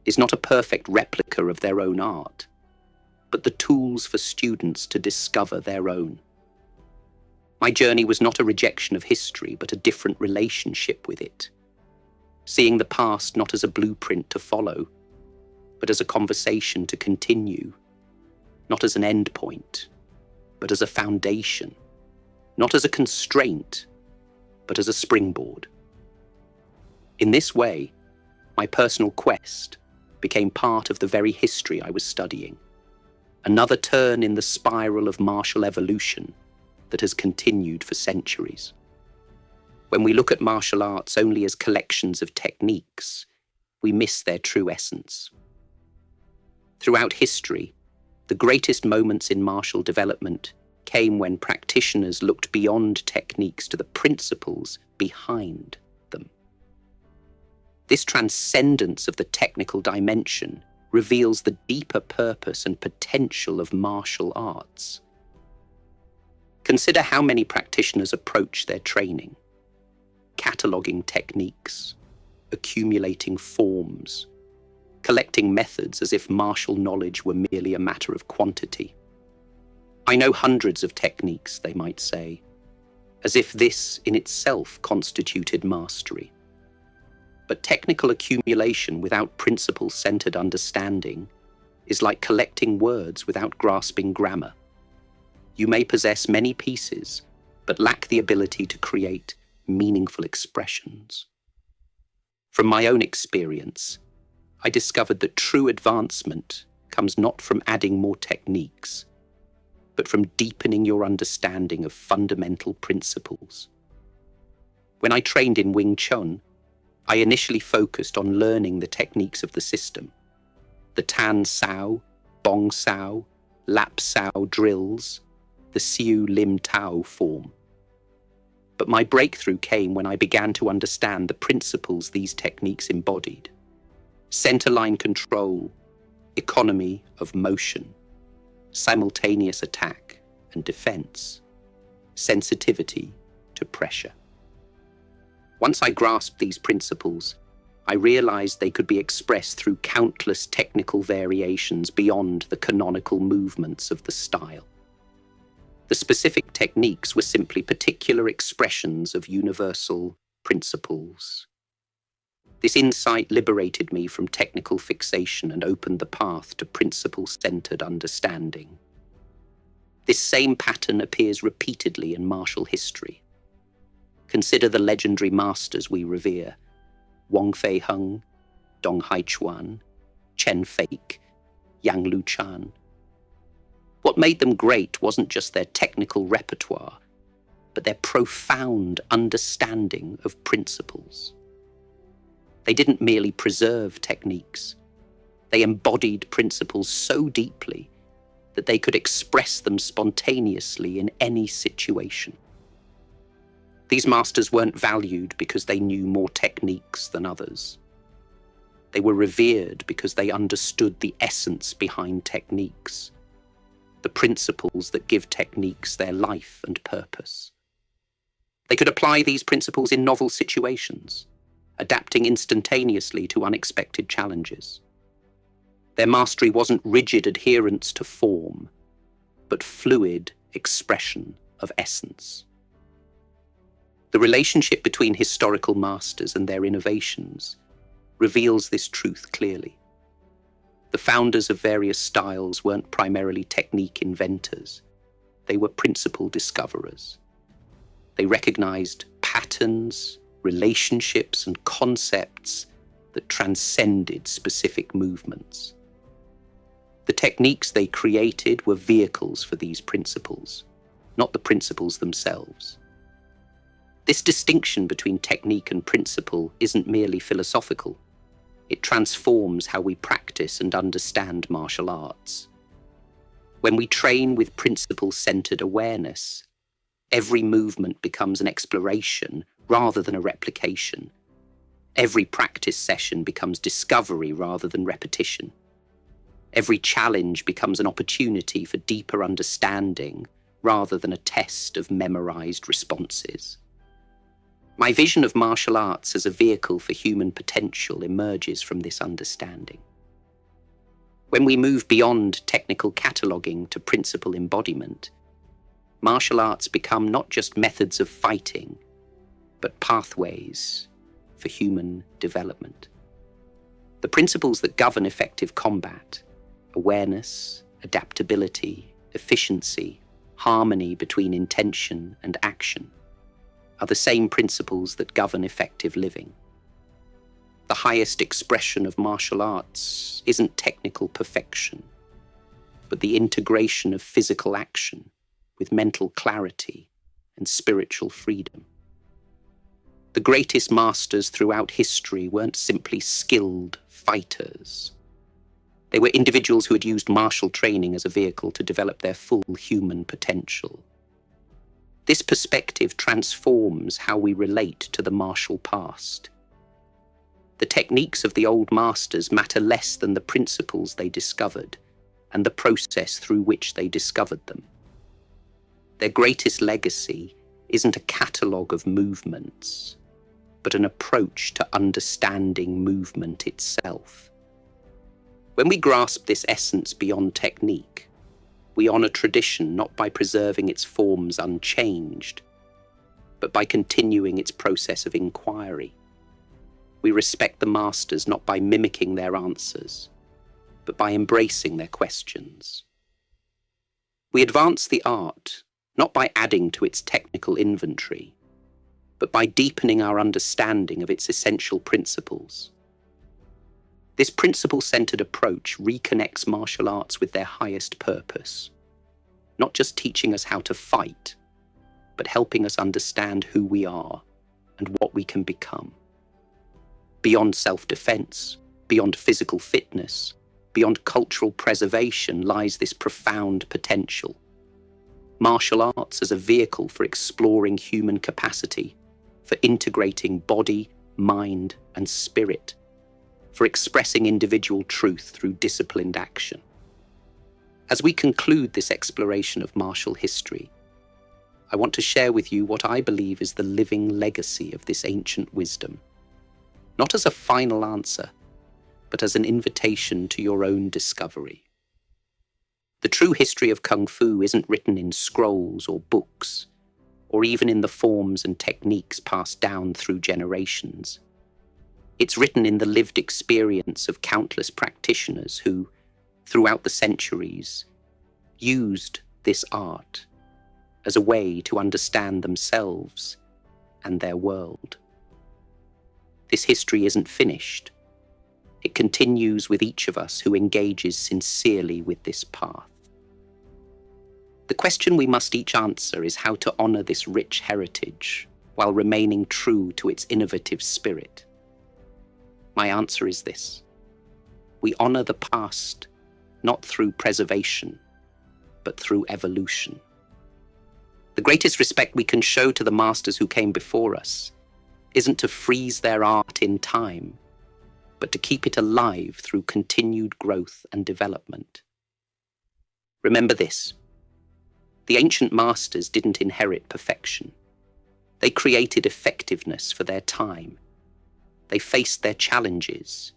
is not a perfect replica of their own art, but the tools for students to discover their own. My journey was not a rejection of history, but a different relationship with it. Seeing the past not as a blueprint to follow, but as a conversation to continue, not as an end point, but as a foundation, not as a constraint, but as a springboard. In this way, my personal quest became part of the very history I was studying, another turn in the spiral of martial evolution that has continued for centuries. When we look at martial arts only as collections of techniques, we miss their true essence. Throughout history, the greatest moments in martial development came when practitioners looked beyond techniques to the principles behind them. This transcendence of the technical dimension reveals the deeper purpose and potential of martial arts. Consider how many practitioners approach their training, cataloguing techniques, accumulating forms, collecting methods as if martial knowledge were merely a matter of quantity. I know hundreds of techniques, they might say, as if this in itself constituted mastery. But technical accumulation without principle-centered understanding is like collecting words without grasping grammar. You may possess many pieces, but lack the ability to create meaningful expressions. From my own experience, I discovered that true advancement comes not from adding more techniques, but from deepening your understanding of fundamental principles. When I trained in Wing Chun, I initially focused on learning the techniques of the system, the Tan Sao, Bong Sao, Lap Sao drills, the Siu Lim Tao form. But my breakthrough came when I began to understand the principles these techniques embodied: centerline control, economy of motion, simultaneous attack and defense, sensitivity to pressure. Once I grasped these principles, I realized they could be expressed through countless technical variations beyond the canonical movements of the style. The specific techniques were simply particular expressions of universal principles. This insight liberated me from technical fixation and opened the path to principle-centered understanding. This same pattern appears repeatedly in martial history. Consider the legendary masters we revere: Wong Fei Hung, Dong Haichuan, Chen Fake, Yang Luchan, What made them great wasn't just their technical repertoire, but their profound understanding of principles. They didn't merely preserve techniques. They embodied principles so deeply that they could express them spontaneously in any situation. These masters weren't valued because they knew more techniques than others. They were revered because they understood the essence behind techniques, the principles that give techniques their life and purpose. They could apply these principles in novel situations, adapting instantaneously to unexpected challenges. Their mastery wasn't rigid adherence to form, but fluid expression of essence. The relationship between historical masters and their innovations reveals this truth clearly. The founders of various styles weren't primarily technique inventors. They were principle discoverers. They recognized patterns, relationships, and concepts that transcended specific movements. The techniques they created were vehicles for these principles, not the principles themselves. This distinction between technique and principle isn't merely philosophical. It transforms how we practice and understand martial arts. When we train with principle-centered awareness, every movement becomes an exploration rather than a replication. Every practice session becomes discovery rather than repetition. Every challenge becomes an opportunity for deeper understanding rather than a test of memorized responses. My vision of martial arts as a vehicle for human potential emerges from this understanding. When we move beyond technical cataloging to principle embodiment, martial arts become not just methods of fighting, but pathways for human development. The principles that govern effective combat, awareness, adaptability, efficiency, harmony between intention and action, are the same principles that govern effective living. The highest expression of martial arts isn't technical perfection, but the integration of physical action with mental clarity and spiritual freedom. The greatest masters throughout history weren't simply skilled fighters. They were individuals who had used martial training as a vehicle to develop their full human potential. This perspective transforms how we relate to the martial past. The techniques of the old masters matter less than the principles they discovered and the process through which they discovered them. Their greatest legacy isn't a catalogue of movements, but an approach to understanding movement itself. When we grasp this essence beyond technique, we honor tradition not by preserving its forms unchanged, but by continuing its process of inquiry. We respect the masters not by mimicking their answers, but by embracing their questions. We advance the art not by adding to its technical inventory, but by deepening our understanding of its essential principles. This principle-centered approach reconnects martial arts with their highest purpose, not just teaching us how to fight, but helping us understand who we are and what we can become. Beyond self-defense, beyond physical fitness, beyond cultural preservation lies this profound potential. Martial arts as a vehicle for exploring human capacity, for integrating body, mind, and spirit, for expressing individual truth through disciplined action. As we conclude this exploration of martial history, I want to share with you what I believe is the living legacy of this ancient wisdom, not as a final answer, but as an invitation to your own discovery. The true history of Kung Fu isn't written in scrolls or books, or even in the forms and techniques passed down through generations. It's written in the lived experience of countless practitioners who, throughout the centuries, used this art as a way to understand themselves and their world. This history isn't finished. It continues with each of us who engages sincerely with this path. The question we must each answer is how to honor this rich heritage while remaining true to its innovative spirit. My answer is this: we honor the past not through preservation, but through evolution. The greatest respect we can show to the masters who came before us isn't to freeze their art in time, but to keep it alive through continued growth and development. Remember this: the ancient masters didn't inherit perfection. They created effectiveness for their time. They faced their challenges.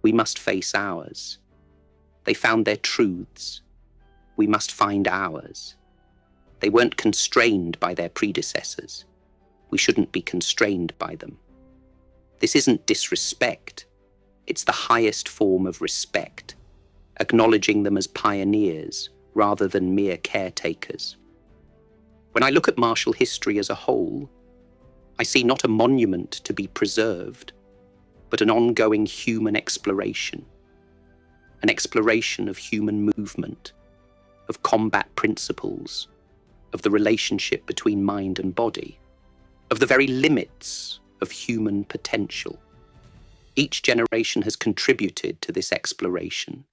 We must face ours. They found their truths. We must find ours. They weren't constrained by their predecessors. We shouldn't be constrained by them. This isn't disrespect. It's the highest form of respect, acknowledging them as pioneers rather than mere caretakers. When I look at martial history as a whole, I see not a monument to be preserved, but an ongoing human exploration. An exploration of human movement, of combat principles, of the relationship between mind and body, of the very limits of human potential. Each generation has contributed to this exploration,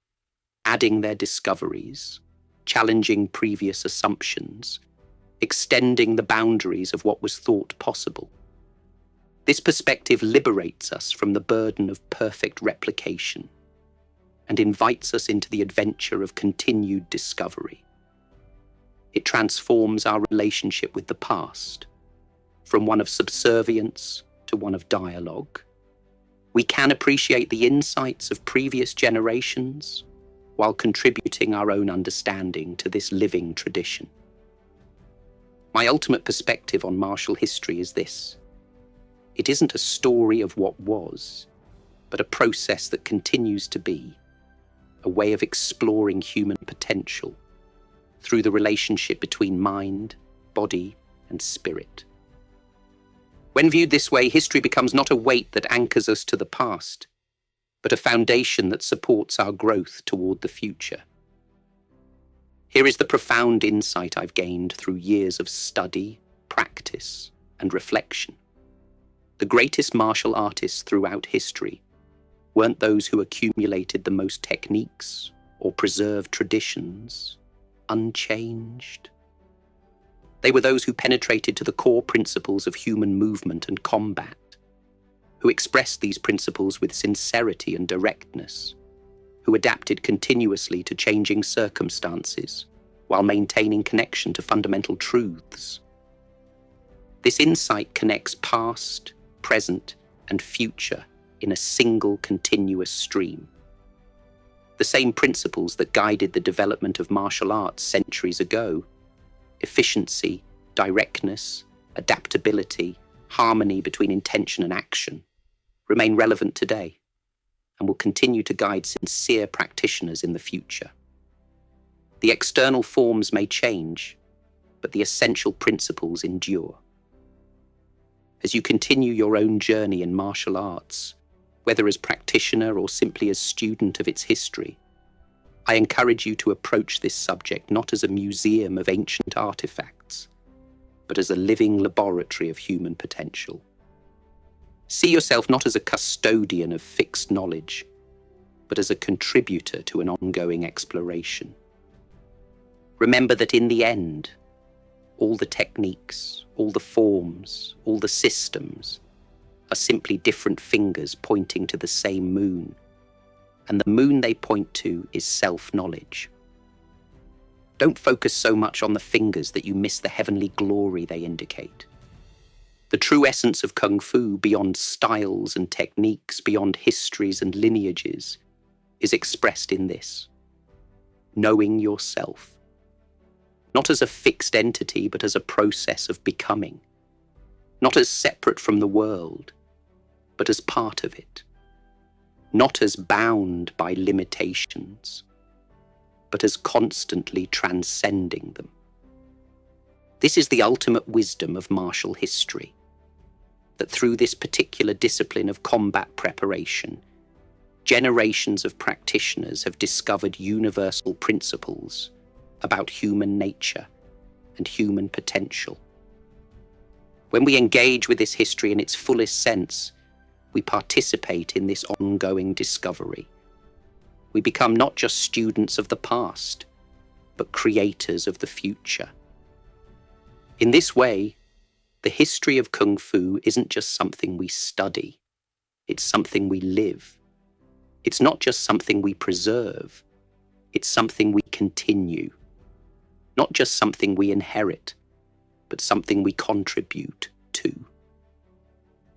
adding their discoveries, challenging previous assumptions, extending the boundaries of what was thought possible. This perspective liberates us from the burden of perfect replication and invites us into the adventure of continued discovery. It transforms our relationship with the past, from one of subservience to one of dialogue. We can appreciate the insights of previous generations while contributing our own understanding to this living tradition. My ultimate perspective on martial history is this: it isn't a story of what was, but a process that continues to be, a way of exploring human potential through the relationship between mind, body, and spirit. When viewed this way, history becomes not a weight that anchors us to the past, but a foundation that supports our growth toward the future. Here is the profound insight I've gained through years of study, practice, and reflection. The greatest martial artists throughout history weren't those who accumulated the most techniques or preserved traditions unchanged. They were those who penetrated to the core principles of human movement and combat, who expressed these principles with sincerity and directness, who adapted continuously to changing circumstances while maintaining connection to fundamental truths. This insight connects past, present, and future in a single continuous stream. The same principles that guided the development of martial arts centuries ago: efficiency, directness, adaptability, harmony between intention and action, remain relevant today and will continue to guide sincere practitioners in the future. The external forms may change, but the essential principles endure. As you continue your own journey in martial arts, whether as practitioner or simply as student of its history, I encourage you to approach this subject not as a museum of ancient artifacts, but as a living laboratory of human potential. See yourself not as a custodian of fixed knowledge, but as a contributor to an ongoing exploration. Remember that in the end, all the techniques, all the forms, all the systems are simply different fingers pointing to the same moon, and the moon they point to is self-knowledge. Don't focus so much on the fingers that you miss the heavenly glory they indicate. The true essence of Kung Fu, beyond styles and techniques, beyond histories and lineages, is expressed in this: knowing yourself. Not as a fixed entity, but as a process of becoming. Not as separate from the world, but as part of it. Not as bound by limitations, but as constantly transcending them. This is the ultimate wisdom of martial history, that through this particular discipline of combat preparation, generations of practitioners have discovered universal principles about human nature and human potential. When we engage with this history in its fullest sense, we participate in this ongoing discovery. We become not just students of the past, but creators of the future. In this way, the history of Kung Fu isn't just something we study, it's something we live. It's not just something we preserve, it's something we continue. Not just something we inherit, but something we contribute to.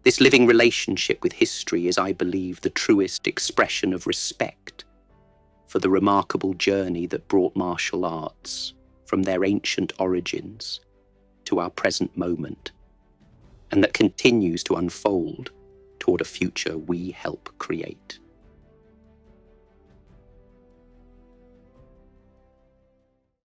This living relationship with history is, I believe, the truest expression of respect for the remarkable journey that brought martial arts from their ancient origins to our present moment, and that continues to unfold toward a future we help create.